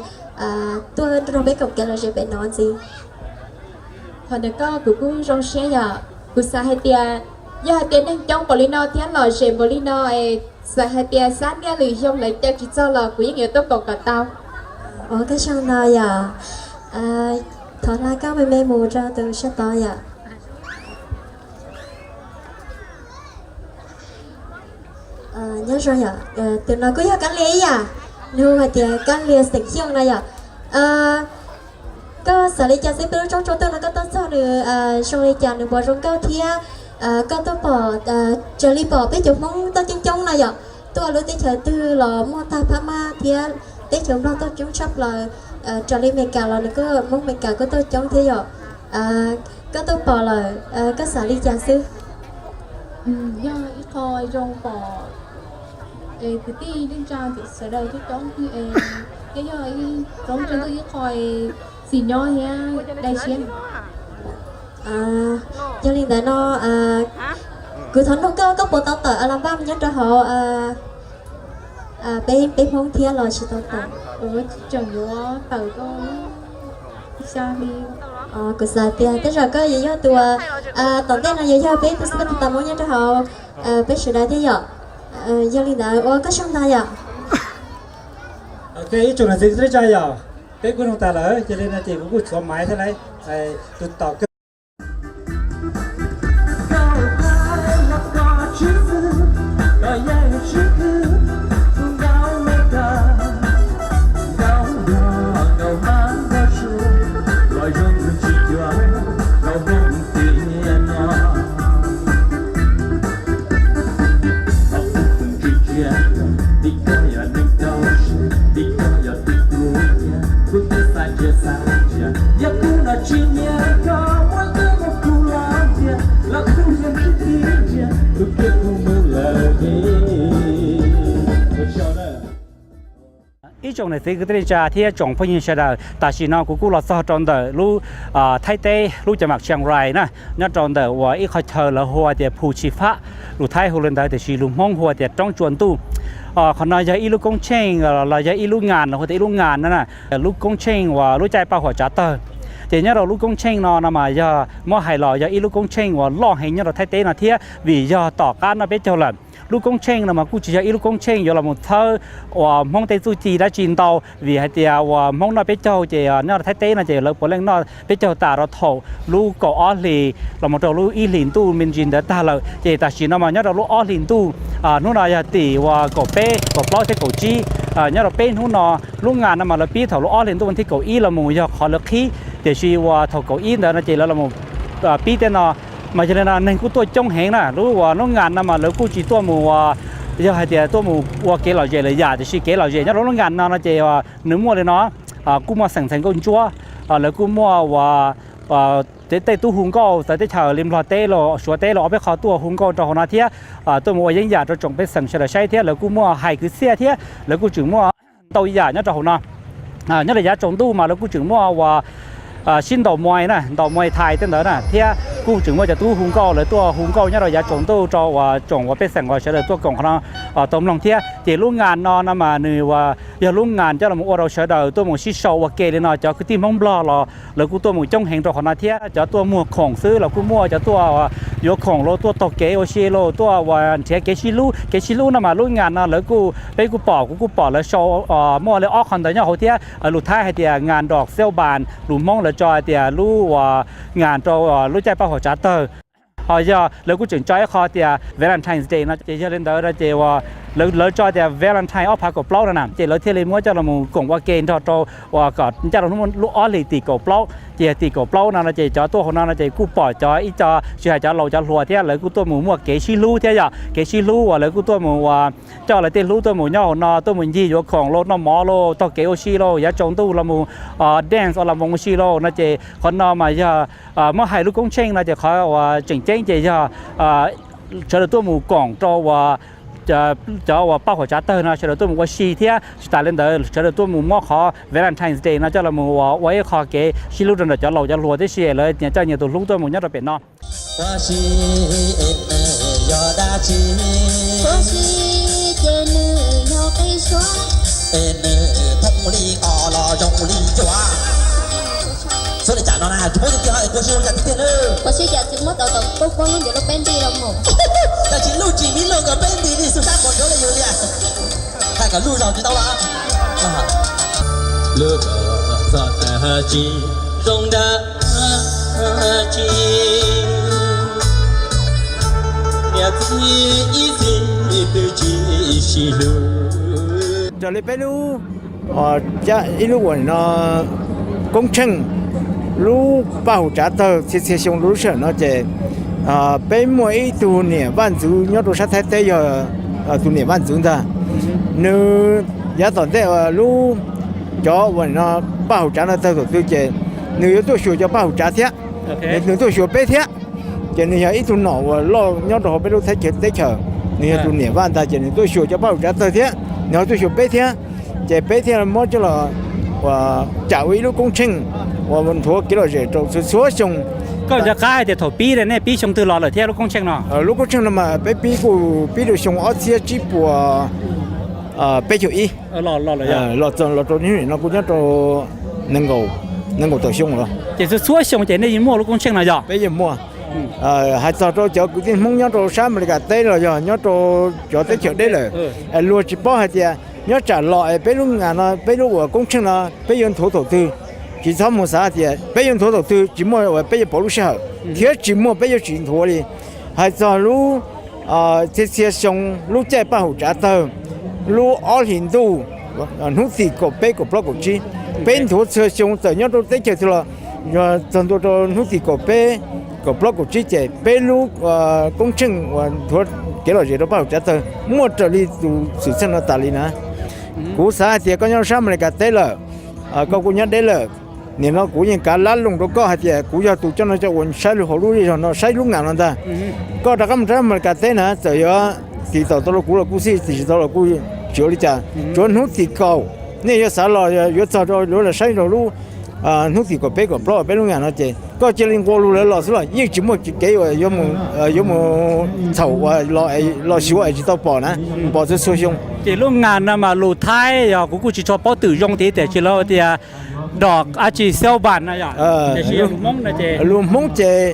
tôi biết cọc kể là gì phải nói gì
Hoặc là có cũng trong xe giờ cũng sa hai tia giờ tiền đang trong polino thiên lò xe polino sa hai tia sáng nghe lười trong lấy cho chỉ cho là cũng nhiều tốt còn cả tao
cái xong đó giờ thọ là các mẹ mù ra từ sẽ to giờ nhớ rồi giờ từ nó cứ giờ cắn lê giờ nếu mà thì cắn lê sạch xong này giờ có xử lý cho xếp tới trong tôi nó có tốt sao được xong rồi chàng được bỏ trong cao thia có tôi bỏ chờ li bỏ biết chụp mong tôi trong này giờ tôi lúc tới chờ từ lò mua ta phá ma thia tới chụp lo tôi chúng sắp là chờ li mẹ cả là nó cứ mong mẹ cả có tôi trong thế giờ có tôi bỏ là có xử lý cho sư
do ít thôi trong bỏ từ ti đến trang thì sẽ đây chút trong thì cái giờ trong trên tôi ít thôi xì nhoi ha đây xem
cho nên là nó cứ thằng nó có bộ tao tờ làm băm nhớ cho họ bên phong thiên là chỉ tao tờ
chẳng có tờ có sao đi
cứ sao tiền thế rồi có gì cho tụi tổng tên là gì cho bên tôi sẽ tao muốn nhớ cho họ bên sự đại thế giờ cho nên là có xong ta giờ
cái chỗ này thì rất chơi giờ cái của chúng ta là cho nên là chỉ cũng có máy thế này tụt tàu ý trong này thì cái tên cha thì trong phong nhiên sẽ là ta chỉ nói của là sao trong đời lu Thái Tây luจะ mặc Chiang Rai nè nhớ trong đờiว่าอีเขาเธอละหัวเดียผู้ชีฟ้าlu Thái hồ lên đờiแต่ชีลุมห้องหัวเดียtrong chuẩn tuคนน้อยจะอีลูกกงเชงเราจะอีลูกงานเราจะอีลูกงานนั่นน่ะลูกกงเชงว่าลูกใจป้าหัวจ่าเตอแต่เนี่ยเราลูกกงเชงนอนมาจะมอหายหล่อจะอีลูกกงเชงว่าล่อให้เนี่ยเราThái Tâyน่ะเทียวิจะต่อการน่ะเป็นเจ้าหลันลูกกงเชงน่ะมากูจะอีลูกกงเชงอยู่ละหมดเธอว่ามองเตจูจีได้จีนเตาวิให้เดียว่ามองน่ะเป็นเจ้าเจ้าเนี่ยเราThái Tâyน่ะเจ้าเราปนเล่งน่ะเป็นเจ้าตาเราถอลูกก็อ้อลีเรามาเราลูกอีหลินตู้มินจินเดตาเราเจ้าตาจีนน่ะมาเนี่ยเราลูกอ้อลินตู้นู่นน่ะจะตีว่าก็เป้ก็ปล้อใช้ก็จีเนี่ยเราเป็นหุ่นนอลูกงานน่ะมาเราปีเถาลูกอ้อลินตู้วันที่เก้าอี้เราหมู่จะขอเลิกขี้เดี๋ยวชีว่าเถาเก้าอี้เดี๋ยวน่ะเจ้าเราหมู่ปีเตนอmà cho nên là nên cũng tôi trông hẹn nè lúcว่าnó ngàn mà lúc cũng chỉ tôi mua giờ hai tiệt tôi mua qua kế lão dễ là giả thì chỉ kế lão dễ nhá lúc nó ngàn nó chỉ nếu mua thì nó cũng mua sẵn con chúaแล้วกูมั่วว่าเตตู้หุงก็แต่เตเฉาริมรอเตโลชัวเตโลเอาไปขอตัวหุงก็จอนาเทียตัวมัวยังอยากจะจงไปสั่งเฉลยใช่เทียแล้วกูมั่วหายคือเสียเทียแล้วกูจึงมั่วเตาอยากเนี่ยจอนาเนี่ยระยะจงตู้มาแล้วกูจึงมั่วว่าxin đầu mồi nè đầu mồi Thái tên đó nè thì cũng chứngว่าจะตู้หุงก็เลยตัวหุงก็เนี่ยเราอยากจงตู้จอว่าจงว่าเป็นสั่งว่าเฉลยตัวกล่องของเราตรงลงเทียเจลูกงานนอนมาหนึ่งว่าอย่าลูกงานเจ้าเราว่าเราเฉลยตัวหมูชิโซว่าเกเลยเนาะจะคือที่มองบลอเราแล้วกูตัวหมูจ้องแหงตัวของเราเทียจะตัวหมูของซื้อเรากูมั่วจะตัวยกของเราตัวตกเกโอชิโลตัวว่าเทียเกชิลูนะมาลูกงานนะแล้วกูไปกูปอกแล้วโชว์มั่วเลยออกคอนเทนต์เนี่ยเขาเทียลูกท้ายให้เทียงานดอกเซลบานลูกมองแล้วจอยเดียรู้ว่างานตัวรู้ใจป้าหัวจัตเตอร์họ giờแล้วกูจึงจอยคอเดีย Valentine's Day นะเจเล่นเดอร์เจว่าแล้วจอยเดีย Valentine ออกพากับเปล่าแล้วนะเจแล้วเที่ยวเลยมั่วเจ้าเราหมู่กงว่าเกณฑ์ตัวว่าก็เจ้าเราทุกคนลูกอ้อลีตีกับเปล่าเจตีกับเปล่านะเจจอตัวของเราเจกูปล่อยจอยอีจอเชื่อจะเราจะรัวเที่ยวแล้วกูตัวหมู่มั่วเกชิลูเที่ยวเกชิลูว่าแล้วกูตัวหมู่ว่าเจ้าอะไรเต้ลูตัวหมู่ย่อนอตัวหมู่ยี่อยู่ของโลน้ำหมอโลตัวเกโอชิโลยาจงตู้เราหมู่dance เราหมู่ชิโลนะเจคนนอมาจะเมื่อหายลูกกงเชงนะเจเขาว่าเจ๋งเจจะเฉลยตัวหมู่กล่องตัวว่าจะว่าป้าหัวจัตเตอร์นะเฉลยตัวหมู่ว่าชีเทียสตาร์เลนเดอร์เฉลยตัวหมู่มั่วขอ Valentine's Day นะเจ้าเราหมู่ว่าไว้ขอเกชิลูเดอร์จะเราจะรัวได้เสียเลยเนี่ยเจ้าเนี่ยตัวลูกตัวหมู่เนี่ยเราเป็นเนาะ
我是要大气，
我是见你要被说，
痛力高了用力抓，所以讲。nó là chúng tôi tiếng hỏi cô sư cả tiếng nữa
我是讲怎么到到不光弄就了本地了么？
但是路几米路个本地的是啥广州的有点，看看路上知道了啊。路个在金中的金，也自一直的继续路。
cho lấy bé lu cha ít lu quần nó công trình lu bảo trả tờ thì xong lu sợ nó chỉ bé mỗi tu niệm văn chú nhớ đồ sát thái tây giờ tu niệm văn chú ta nếu giá toàn thế lu cho quần nó bảo trả nó tờ rồi tôi chỉ nếu tôi sửa cho bảo trả thế nếu tôi sửa bé thế chỉ nếu ít tu nọ lo nhớ đồ bé lu thấy chết thấy chờ nếu tu niệm văn ta chỉ nếu tôi sửa cho bảo trả tờ thế nếu tôi sửa bé thế chỉ bé thế là mỗi chỗ là và trả ý lúc công trình và mình thua cái là gì trong số xong
ก็จะค่ายแต่ถอปีเลยเนี่ยปีชงตือรอเลยเที่ยวลูกกงเชียงเนาะ
lúc công trình là mà bé bí được xong ở phía chỉ của bé chịu ý
รอเลยอ่ะ
lọt trong những nó cũng nhớ trong nâng cầu tổ xong rồi
แต่จะช่วยชงจะได้ยินมั่วลูกกงเชียงหน่อยจ้ะ
bây giờ mua hai giờ cho cái mong nhớ trong sáng mà cái tết rồi nhớ trong cho tết chợ đấy rồi luôn chỉ bỏ hai tiền nhớ trả lại bé lúc ngàn nó bé lúc của công trình nó bé dân thổ tư chỉ thăm một xã thì bé dân thổ tư chỉ mua bé dân bảo lưu sở thiếu chỉ mua bé dân chuyển thổ đi hai giờ lúc thế xong lúc chạy ba hồ trả tờ lúc ở hiện tu lúc thì có bé có block của chi bé thổ sơ xong từ nhớ trong tết chợ thì là rồi trong đó lúc thì có bé có block của chi chạy bé lúc công trình và thổ cái loại gì đó ba hồ trả tờ mua trở đi từ sự sinh nó tali nè cú xã thì có nhau sao mà cái tết là có cú nhớ đấy là nên nó cú những cả lá lùng đó có hay thì cú cho tụ cho nó cho quần sai lúc họ lúc đi rồi nó sai lúc nào nó ta có đặc cam sao mà cái tết nè rồi thì tao tôi cú là cú xí thì tao là cú chữa đi chả chữa nút thì cầu nên giờ xã là giờ tao rồi là sai rồi lúc nút thì có bé có pro bé lúc nào nó chỉ có chỉ liên quan luôn là số là nhưng chỉ một cái rồi giống một thầu và lo xíu ấy chỉ tao bỏ nè bỏ cho số dùng
chỉ lúc ngàn mà lù thái giờ cũng chỉ cho bao tử dùng thì để chỉ lo thì đọt chỉ sell bản này à để chỉ lùm mông này chỉ
lùm mông chỉ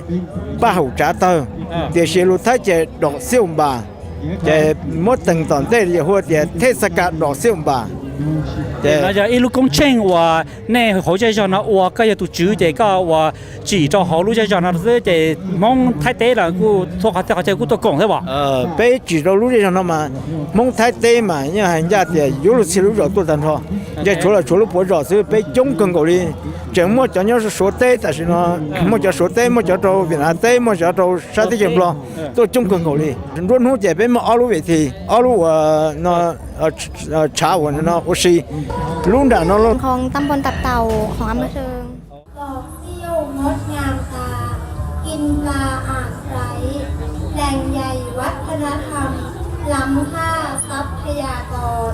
ba hậu trả tờ để chỉ lù thái chỉ đọt sell bản để mỗi tầng toàn thế thì hoặc để thế sắc cả đọt sell bản
那就一路工程我那好在上那我个要读书这个我只做好路在上那是这蒙太低了，我做好这个都讲是吧？
被只做路在上那嘛，蒙太低嘛，因为人家的有路吃路绕多单套，这除了不绕是被中更高的，这么讲要是说低，但是呢，么叫说低，么叫做越南低，么叫做啥地方不？都中更高的，如果这边么二路问题，二路那查问那我是。ลุงด่าน้องลุง
ของตำบลตับเต่าของอำเภอเทิง
ดอกซิ่วงดงามตา กินปลาอ่างไร้แหล่งใหญ่วัฒนธรรม ล้ำค่าทรัพยากร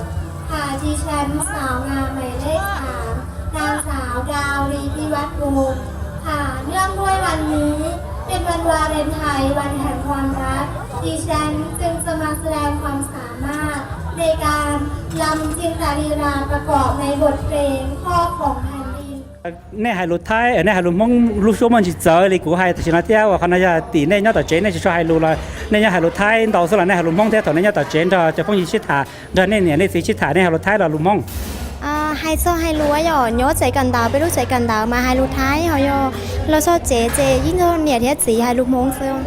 ค่ะดิฉันสาวงามหมายเลข3นางสาวดาวรีพิวัฒน์วงศ์ค่ะเนื่องด้วยวันนี้เป็นวันวาเลนไทน์วันแห่งความรักดิฉันจึงจะมาแสดงความสามารถในการลำจินตลีลาประกอบในบทเพลงพ่อของแผ่นดิน
ในหายรถไทยในหายรถมองลูกชั่วมันจิตเจอเลยกูหายแต่ชนะเที่ยวว่าเขาน่าจะตีในยอดต่อเจนในจะช่วยหายรู้เลยในหายรถไทยต่อสุดในหายรถมองเที่ยวต่อในยอดต่อเจนจะพ้องยิชิตาจะเนี่ยในสีชิตาในหายรถไทยเราลุมมอง
hai số hai lúa rồi nhớ chạy cần đào biết lúc chạy cần đào mà hai lúa thái họ yo lo so chế những cái nhẹ thế gì hai lúa mông phải không?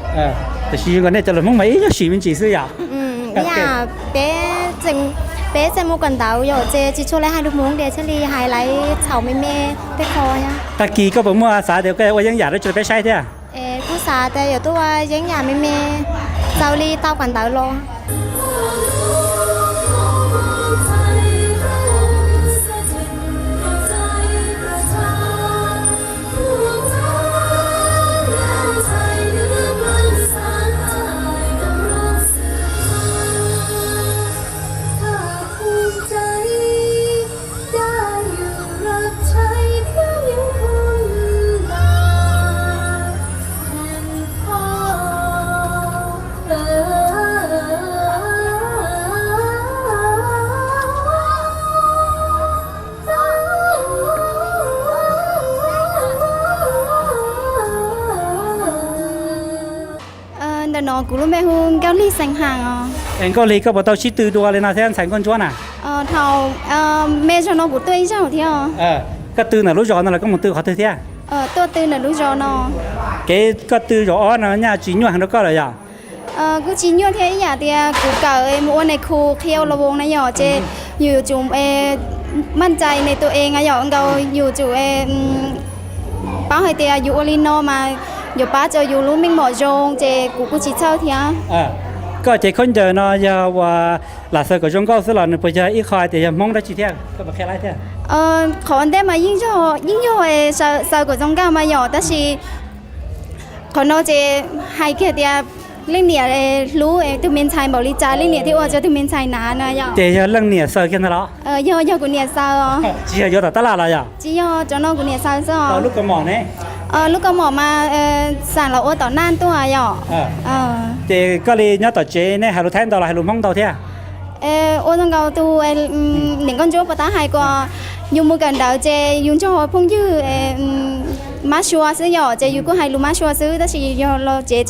แต่ชีกันเนี่ยจะลุมมองmấy cái gì mình chỉ sử dụng
nhà bé chạy mua cần đào rồi chế chỉ cho lấy hai lúa mông để cho đi hai lấy chảo mê tới kho nha.
Ta kỳ có bữa mua xả đều cái qua dân nhà đó cho bé sai thế à?
Cứ xảแต่อยู่ตัวdân nhà mê chảo đi tao cần đào lo. กูรู้ไหมฮูเกาหลีสังหางอ๋อ
เองก็เลยก็บอกเตาชิตือตัวเลยนะแทนใส่ก้นจ้วนน่ะ
เท่าเมย์ชนบุตรตัวอีเจ้าเที่ยว
ก็ตือน่ะรู้จอนั่นแหละก็มันตือเขาตือเที่ย
ตัวตื่นน่ะรู้จอนอ
เก๋ก็ตือจอน่ะเนี่ยจีนยวงแล้วก็เลยอ่ะ
กูจีนยั่วเที่ยอย่าเดียกูเก่ามัวในครูเคียวระวงนะหยอเจอยู่จุ่มมั่นใจในตัวเองอะหยอเราอยู่จุ่มป้าให้เตียอยู่อลิโนมาอยู่ป้าจะอยู่รู้มิ่งหมอจงเจกูชิเช่าเที่ย
ก็เจคนเจอเนาะยาว่าหลักเสกจงก็สลัดไปจะอีคอยแต่ยังมองได้จีเที่ยก็แบบแค่ไรเที่ย
ขออันเดมายิ่งโยเสกจงก้ามาหยอแต่สิขอนอเจให้แค่เดียเรื่องเนี่ยรู้ทุกเมนชายบริจาคเรื่องเนี่ยที่ว่าจะทุกเมนชายนานนะหยอ
เจเรื่องเนี่ยเสกกันแล้ว
ยอกูเนี่ยเสา
จียอแต่ตลาดละหยอ
จียอจนอกูเนี่ยเสาซอ
ลูกกระหม่อมเนี่ย
ลูกกระหม่อมมาสั่งเราต่อหน้าตัวหยอ
เจก็เลยเนี่ยต่อเจเนี่ยให้รู้แทนต่อให้รู้มองต่อเที่ย
โอ้ต้องเอาตัวหนึ่งcon chó bắt ta hai qua dùng một cần đào chè dùng cho phong dư má xua sứ nhỏ chè dùng có hai lúa má xua sứ đó chỉ do lo chè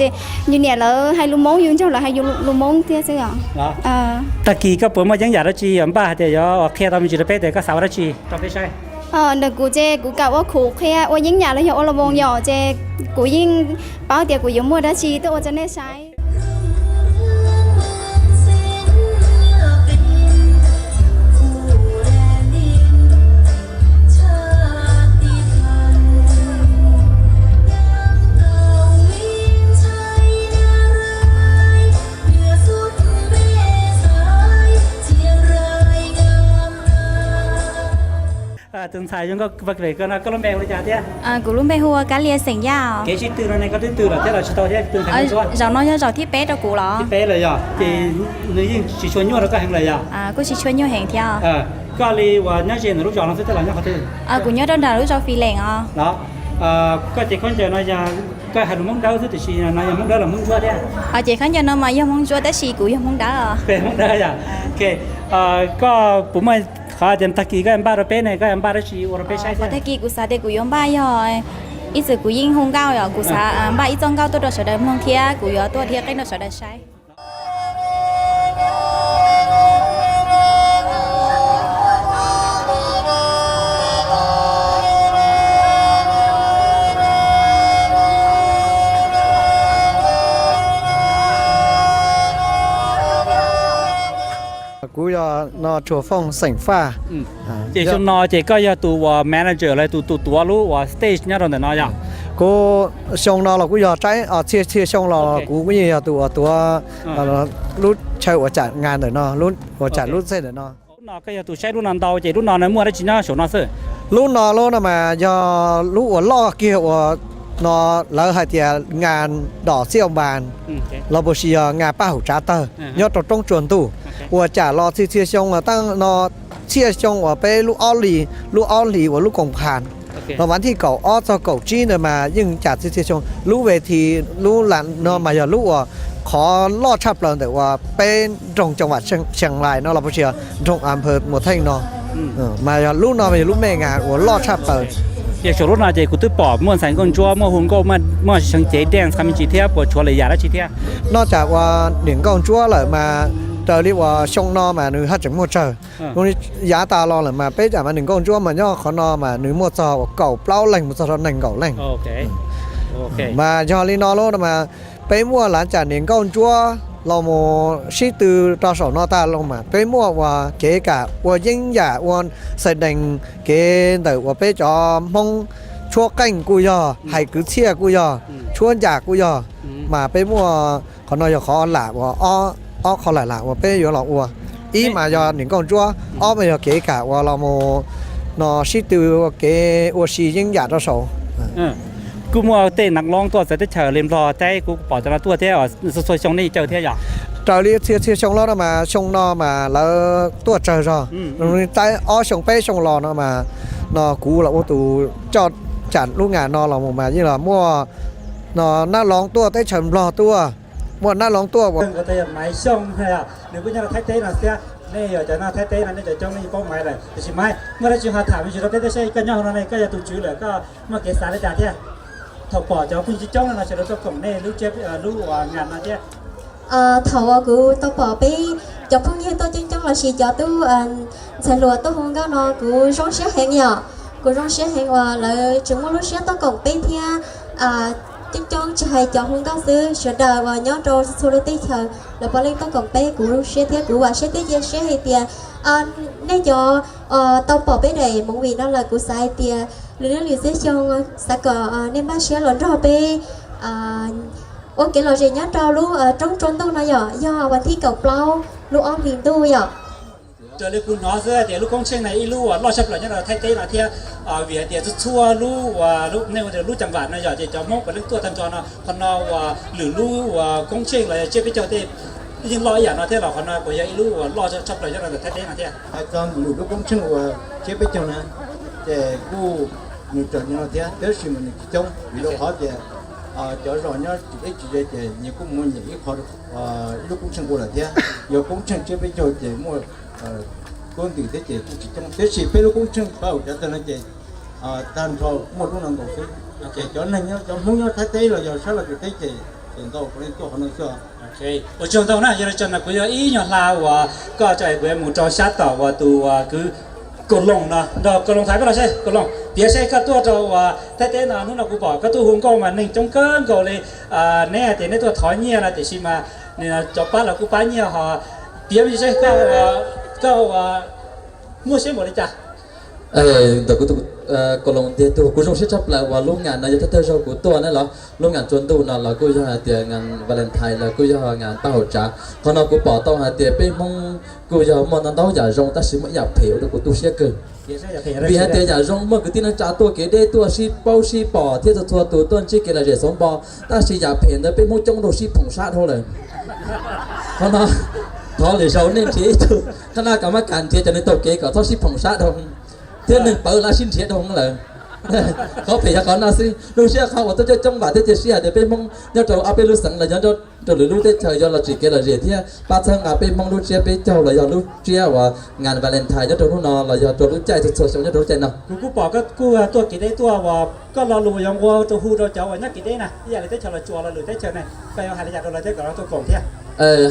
như nè là hai lúa món dùng cho là hai lúa món thế sứ nhỏ
ตะกี้ก็เปิดมายังอยากได้จีอันบ้าแต่ยอแค่ตอนมีจีได้แต่ก็สาวได้จีตอนไม่ใช่
เด็กกูเจกูกะว่าขู่แค่ว่ายิ่งอยากเลยเหรอเราวงหย่อเจกูยิ่งเป้าเดี๋ยวกูยังมัวได้ชีตัวจะได้ใช้
ตึงสายยังก็บักเลยก็นะก็ล้มแบงเลยจ้าเที่ย
กูล้มแบงหัวการเรียนเสียงยาว
เกชิตื่นในก็ตื่นหรอเที่ยเราชิโตเที่ยตื่นทางช่วย
เราน้อยเราที่เป๊ะเรากูเหรอ
ที่เป๊ะเลยอ่ะที่นี่ยิ่งชิชวนยั่วแล้วก็แห่งเลยอ่ะ
กูชิชวนยั่วแห่งเที่ยว
ก็เลยว่าเนี่ยเจนรู้จักเราที่ตลาดเนี่ยเขาตื่น
กูเนี่ยโดนด่ารู้จักฟีเล่งอ่ะ
เนาะก็เจ๊คนเจอนายก็หันมองดาวสุดที่ชีนายมองดาวหรือมองชัวเที่ย
เจ๊คนเจอนายยังมองชัวแต่ชีกูยังมองดาว
เป็นมองดาวอ่ะโอเคก็ผมไม่ข้าเดินตะกี้ก็ยังบ้าเราเป็นเนี่ยก็ยังบ้าเราชีเราเป็นใช่ไหม
ตะกี้กูสาเด็กกูยังบ้าย่อยอีสื่อกูยิ่งหงเก้าย่อกูสาบ้าอีจงเก้าตัวเราเสด็จมองเทียกูย่อตัวเทียก็เราเสด็จใช้
กูยอนอชัวฟงเสียงฟ้า
เจชนอเจก็ยาตัวแมเนเจอร์อะไรตัวรู้ว่าสเตจเนี่ยเราเนี่ยอย่าง
กูชงนอเรากูยอใจเชี่ยชงเรากูก็ยอตัวรู้ใช้หัวจัดงานเดี๋ยวนอรู้หัวจัดรู้เส้นเดี๋ยวนอ
รุ่นนอก็ยาตัวใช้รุ่นนอนเตาเจรุ่นนอนในมัวได้จีน่าชนนอเสือ
รุ่นนอรู้นะมายอรู้หัวล่อเกี่ยวว่านอแล้วให้เตียงานดอกเสี่ยวบานเราบชีงานป้าหูจ้าเตอร์ยอดตรงจวนตู้หัวจ่ารอเชี่ยชงตั้งนอเชี่ยชงว่าไปลูกอ้อหลีว่าลูกกงพานเราวันที่เก่าอ้อจะเก่าจีนมายิ่งจัดเชี่ยชงรู้เวทีรู้หลันนอมาอย่ารู้ว่าขอลอดชับเราแต่ว่าเป็นตรงจังหวัดเชียงรายนอเราบชีตรงอำเภอหมวดไทยนอมาอย่ารู้นอมาอย่ารู้แม่งานว่าลอดชับเรา
อยากชวนนาเจกุตุปอบเมื่อสังกนจัวเมื่อหุ่นก็เมื่อชังเจแดงทำจีเทียปวดชัวเลยยาและจีเทีย
นอกจากว่าหนึ่งกองจัวเลยมาเตอรีว่าชงนอมาหนึ่งฮัจจ์มั่วเจอตรงนี้ยาตาลอเลยมาเป๊ะจากมาหนึ่งกองจัวมันย่อขอนอมาหนึ่งมั่วเจอเก่าเปล่าแหล่งมั่วเจอหนึ่งเก่าแหล่ง
โอเค
มาย่อลีนอโลมาเป๊ะมั่วหลังจากหนึ่งกองจัวเราโมชิตือตาสอนอตาลงมาเป๊ะมั่วว่าเก๋กะว่ายิ่งใหญ่วันแสดงเก๋แต่ว่าเป๊ะจอมงชั่วกั้งกูย่อให้กือเชี่ยกูย่อชวนจากกูย่อมาเป๊ะมั่วขอนอยขอหลาว่าอ้อเขาหลายว่าเป๊ะอยู่หลอกวัวอีมายอหนึ่งกองจัวอ้อมายอเก๋กะว่าเราโมนอชิตือว่าเก๋ว่าชียิ่งใหญ่ตาสอ
กูมัวเต้นนักร้องตัวเสด็จเฉลิมรอใจกูปอดจะมาตัวเที่ยวสวยๆชงนี่เจอเที่ยวอย่าง
เจอเรียเที่ยวชงล้อมาชงนอมาแล้วตัวเจอรอตรงนี้ใต้อ้อชงเป้ชงรอนอมานอกูเราว่าตูจอดจัดลูกงานนอเราออกมายี่หรอมั่วนอหน้าร้องตัวใต้เฉิมรอตัวมั่วหน้าร้องตัว
บอกก็จะหมายช่องให้อ่ะหรือว่าจะไทยเต้นเสียนี่อยากจะน่าไทยเต้นนั่นจะจ้องนี่ป้องหมายเลยแต่ใช่ไหมเมื่อไรจึงหาถามวิจุเราได้ใช้กันย่อเราเนี่ยก็จะถูกจื้อเลยก็เมื่อเกษาได้จากเที่ยถกปอดจะคุณจิจ้องนะเฉลิมตัวกล่องนี่รู้เจ็บรู้ว่างานนะเที่ย
thầu của tôi bỏ bé cho phong như tôi chân là chỉ cho tôi xài lúa tôi không có nó của rong xé hẹn nhỏ của rong xé hẹn và lại chúng muốn lúc xé tôi còn bé thia chân chỉ hay cho không có xứ sửa đời và nhớ cho số lượng tích chờ là bỏ lên tôi còn bé của rong xé thia của và xé tích chia xé hay tiền nên cho tôi bỏ bé này muốn vì đó là của sai tiền nếu như sẽ cho sẽ có nên bác xé lớn rồi bé ok là gì nhá trâu luôn trong trốn tôi nói doวันที่เก่าเปล่าลูกอ้อมลิงตู้
giờ lúc nó giờ thì lúc công trình này lúc lo sắp lại nhá là thay thế là theo việc thì chua lúc và lúc nêu thì lúc chẳng vạn này giờ thì cho mốc và lúc tua tham cho nó còn nó lử lúc công trình là chưa biết cho thì nhưng lo giả nó thế là còn của vậy lúc lo sắp lại nhá là thay thế là theo
còn lúc công trình và chưa biết cho nó để cô người trồng như thế tới khi mình trồng vì đâu khó thì cho rồi nhá chỉ để nhiều cũng mua nhiều khó lúc công trình của là thế giờ công trình chưa biết cho thì mua con từ thế chỉ trong thế chỉ phải lúc công trình bao giờ tao nói chị tan cho một lúc nào cũng phải cho nên nhá cho muốn nhá thấy thế là giờ sao là cái thế chị tiền đâu có nên tôi không nói sao
ok ở trường đâu nè giờ trường là bây giờ ý nhỏ là và có chạy với một trò sát tàu và tụ cứ cột lồng nè đó cột lồng thái có là xe cột lồng phía xe các tua trâu và thay thế là lúc nào cũng bỏ các tua hùng con mà mình trong cơn cầu này nè thì nè tua thói nhiều là để xí mà nên cho bắt là cũng bắt nhiều họ phía bên xe câu mua xe một đấy chả
tôi còn lòng tiền tôi cũng dùng sách chấp lại và lúc ngàn này cho tôi của tôi này là lúc ngàn chuẩn tôi là cô cho hai tiền ngàn Valentine là cô cho ngàn bao hậu trả còn nó cũng bỏ tao hai tiền bên mong cô cho món ăn đó giả rong ta chỉ mới nhập thiểu được của tôi sẽ cười vì hai tiền giả rong mà cứ tin nó trả tôi cái đây tôi chỉ bao chỉ bỏ thiết cho tôi tuần chỉ cái là để sống bò ta chỉ giả phèn đấy bên mong trong đồ chỉ phồng sát thôi này còn nó thôi để sau nên chỉ tôi khả năng cả mấy cản chia cho nên tôi kể cả thôi chỉ phồng sát thôi thế nên bảo là xin thiệt không là có phải là có nào xí lúc xưa không tôi chơi trong bài thế chơi xí để bên mong nhớ trâu áp bên lúc sẵn là nhớ cho lúc thế trời do là chỉ cái là gì thế ba thân áp bên mong lúc xưa bên trâu là do lúc xưa và ngàn Valentine nhớ trâu lúc nào là do trâu lúc chạy thật sự nhớ trâu chạy nào
cô bỏ cái cô tua kỳ đấy tua và có lo lùi dòng qua tôi hu cho cháu và nhắc kỳ đấy nè bây giờ là tới chờ là chùa là lùi tới chờ này bây giờ hai là tới gọi tôi còn thế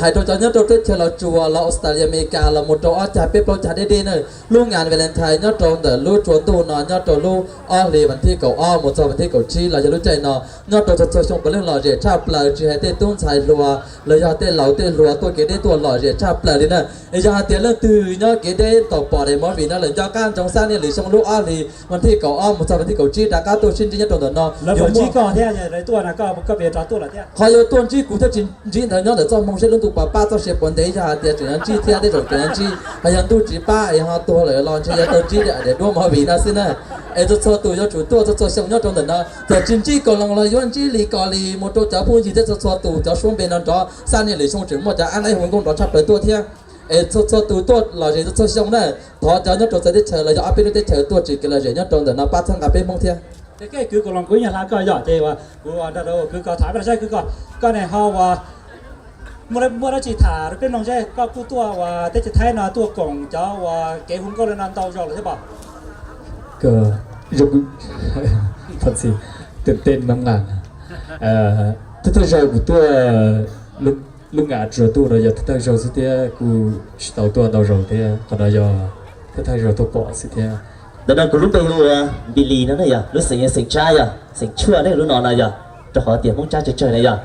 hai trâu cháu nhớ trâu tết chờ là chùa là Australia America là một trâu ở chả biết trâu chả đi này lúc ngàn Valentine nhớ trâu để lúc chuẩn tu nó nhớ trâu lúc lìวันที่cầu một sauวันที่cầu chi là giờ lúc chạy nó nhớ trâu trâu xong có lên lò rẻ chắp là chỉ hai tên tuôn xài lùa lời giờ tên lẩu tên lùa tôi cái đấy tôi lò rẻ chắp là đi nè bây giờ tiền lên từ nhớ cái đấy tàu bỏ để món vì nó là do can trong sang nên lì xong lúc lìวันที่cầu một sauวันที่cầu chi đã cá tôi xin chỉ nhớ trâu nó
làวันที่ก่อนthế giờ đấy tôi là có về cho tôi là thế
khỏi yêu tuôn chi cụ thể chính thời nhớ để cho mong sẽ luôn tụ ba cho xếp vấn đề ra tiền chỉ chi theo để rồi tiền chi hay là tu chỉ ba hay họ tu lại lo cho tôi chi để đua mà vì nó xin nè ai cho tôi cho chủ tôi cho xong nhớ trong đó giờ chính chi còn lòng là yuan chi lì còn lì một chỗ cháu phu gì thế cho tôi cho xuống bên đó sang này lì xong chừng một cháu anh ấy muốn con đó chấp lại tôi theo ai cho tôi là gì cho xong này thọ cháu nhớ trong sẽ chờ là do áp bên để chờ tôi chỉ cái là gì nhớ trong đó ba thằng cà phê mong theo
cái cứ còn lòng cuối nhà lá coi giỏi thì và đâu cứ có thái vào đây cứ có này họ và mua đó chỉ thả cái nòng xe có cú tua và tết chỉ thay nó tua cổng cho và cái hôm có lên ăn tàu rồi là thế bảo
cái rất thật sựตื่นเต้นมากๆถ้าเรากูตัวลูกงานเราตัวเราจะถ้าเราสิเดียกูเอาตัวเราเราเดียก็เราจะถ้าเราตัวปอสิเดีย
đó là lúc bây giờ Billy nó này à lúc sinh sinh trai à sinh chua đấy lúc nào này à cho họ tiền mong trai chơi này à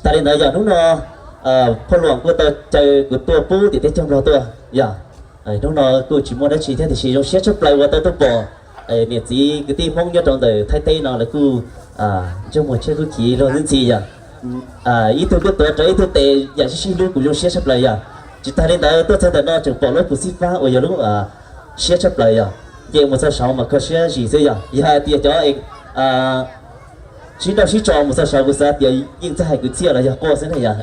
ta đến đây giờ lúc nào phong luồng của tôi chơi của tôi pu thì tới trong đó tôi à lúc nào tôi chỉ muốn đã chỉ thế thì chỉ trong xét chấp lại của tôi bỏ miệt gì cái tim mong nhớ trong đời thay tay nào là cứ trong một chơi cứ chỉ rồi những gì ý tôi biết tôi chơi ý tôi tệ giờ chỉ lúc của trong xét chấp lại à chỉ ta đến đây tôi thấy nó chẳng bỏ lỡ của ship phá ở giờ lúc xét chấp lại à giờ một sao sáu mà có xét gì thế à giờ thì cho chỉ đó chỉ cho một sao một sao thì nhưng sẽ hay cứ chia là giờ có thế này à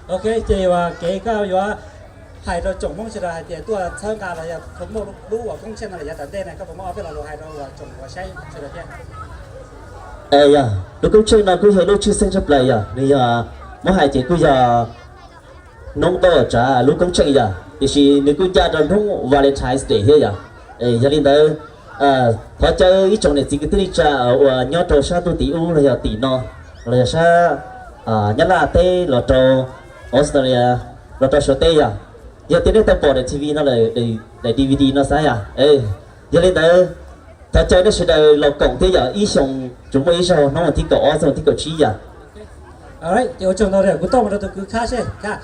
ok thì và cáiว่าhaiเราจงมองเสียดายแต่ตัวเท่ากันเลยผมมองรู้ว่าต้องเช่นอะไรแต่เต้นนะก็ผมเอาไปเราhaiเราจงว่าใช้เสียดาย
lúc công chơi nào cứ thấy lúc chưa sinh chấp lại bây giờ mỗi hai chị cứ giờ nông to trả lúc công chơi thì chỉ nếu cứ cha trong thông Valentine's Day thế gia đình đó họ chơi ít trong này chỉ cái thứ trả nhớ trò sao tôi tỷ u là tỷ no là sao nhất là tê là cho Australia là cho số tê à giờ tê đây bỏ để TV nó lại để DVD nó sai à ê giờ lên tới ta chơi nó sẽ đời là cộng thế giờ ý xong chúng mới sao nó là thích cậu xong thích cậu chi à
alright เดี๋ยวจงเราเดี๋ยวกูต้องมาตัวคือค่าใช่ค่ะ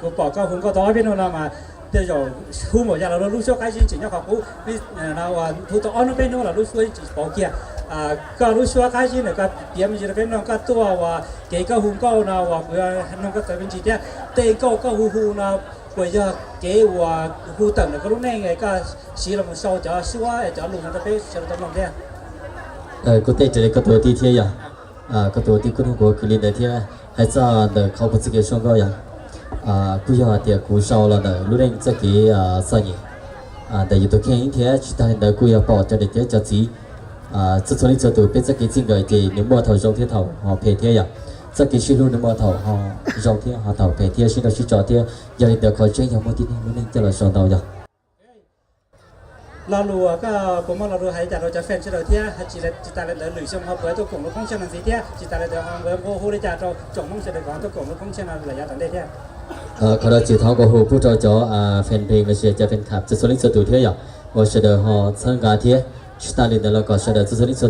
กูบอกก็ผมก็ต่อเป็นเรามาเดี๋ยวคู่หมดอย่างเรารู้ช่วยใครจริงๆนะครับกูนี่เราทุกตัวอ้อนเป็นเรารู้ช่วยบอกเกี่ยก็รู้ช่วยใครจริงเนี่ยก็เดี๋ยวมันจะเป็นน้องก็ตัวว่าเก๋ก็หุ่นก็นะว่าเพื่อน้องก็จะเป็นจีเนี่ยเต้ก็หุ่นนะเพื่อจะเก๋ว่าหุ่นต่างเนี่ยก็รู้แน่ไงก็สีเรามันเศร้าจะช่วยจะลุงจะไปเชื่อตำรวจเนี่ย
กูเต้จะได้ก็ตัวที่เที่ยก็ตัวที่คุณกูคือลินเที่ยให้จะเดินเข้าไปจะเกี่ยวช่วงก็อย่างกูอยากเดี๋ยวกูเศร้าแล้วเนี่ยรู้ได้จะเกี่ยวสัญญาแต่อยู่ตัวแค่นี้เที่ยชิตาเห็นเดี๋ยวกูอยากบอกจะได้เที่ยจะจีจะส่วนนี้จะตัวเป็นจะกี่จริงเลยจีnếu mà thầu trong thiết thầu họ phê thiết àจะกี่ชิ้นรู้nếu mà thầu họ trong thiết họ thầu phê thiếtชิ้นเราชิ้นจอthiết giờ thì được khỏi chơi nhiều một tí nàyรู้ได้จะเราส่งtàu rồi
เรารู้ก็ผมว่าเรารู้ให้แต่เราจะแฟนเชื่อเที่ยจิตตาเลยหรือช่วงเขาเปิดตัวกลุ่มลูกของเช่นนั้นสิเที่ยจิตตาเลยเดี๋ยวเขาเปิดโอ้โหได้จ่าเราจงมั่งเสด็จก่อนตัวกลุ่มลูกของเช่นนั้นระยะต่างได้เที่ย
เขาเราจีท้องก็หูผู้จอแฟนเพลงมาเชียร์จะเป็นขับจะส่วนนี้จะตัวเที่ยอย่างว่าเสด็จhọ参加เที่ยชิตาเลยเดี๋ยวเราก็เสด็จจะส่วนนี้จะ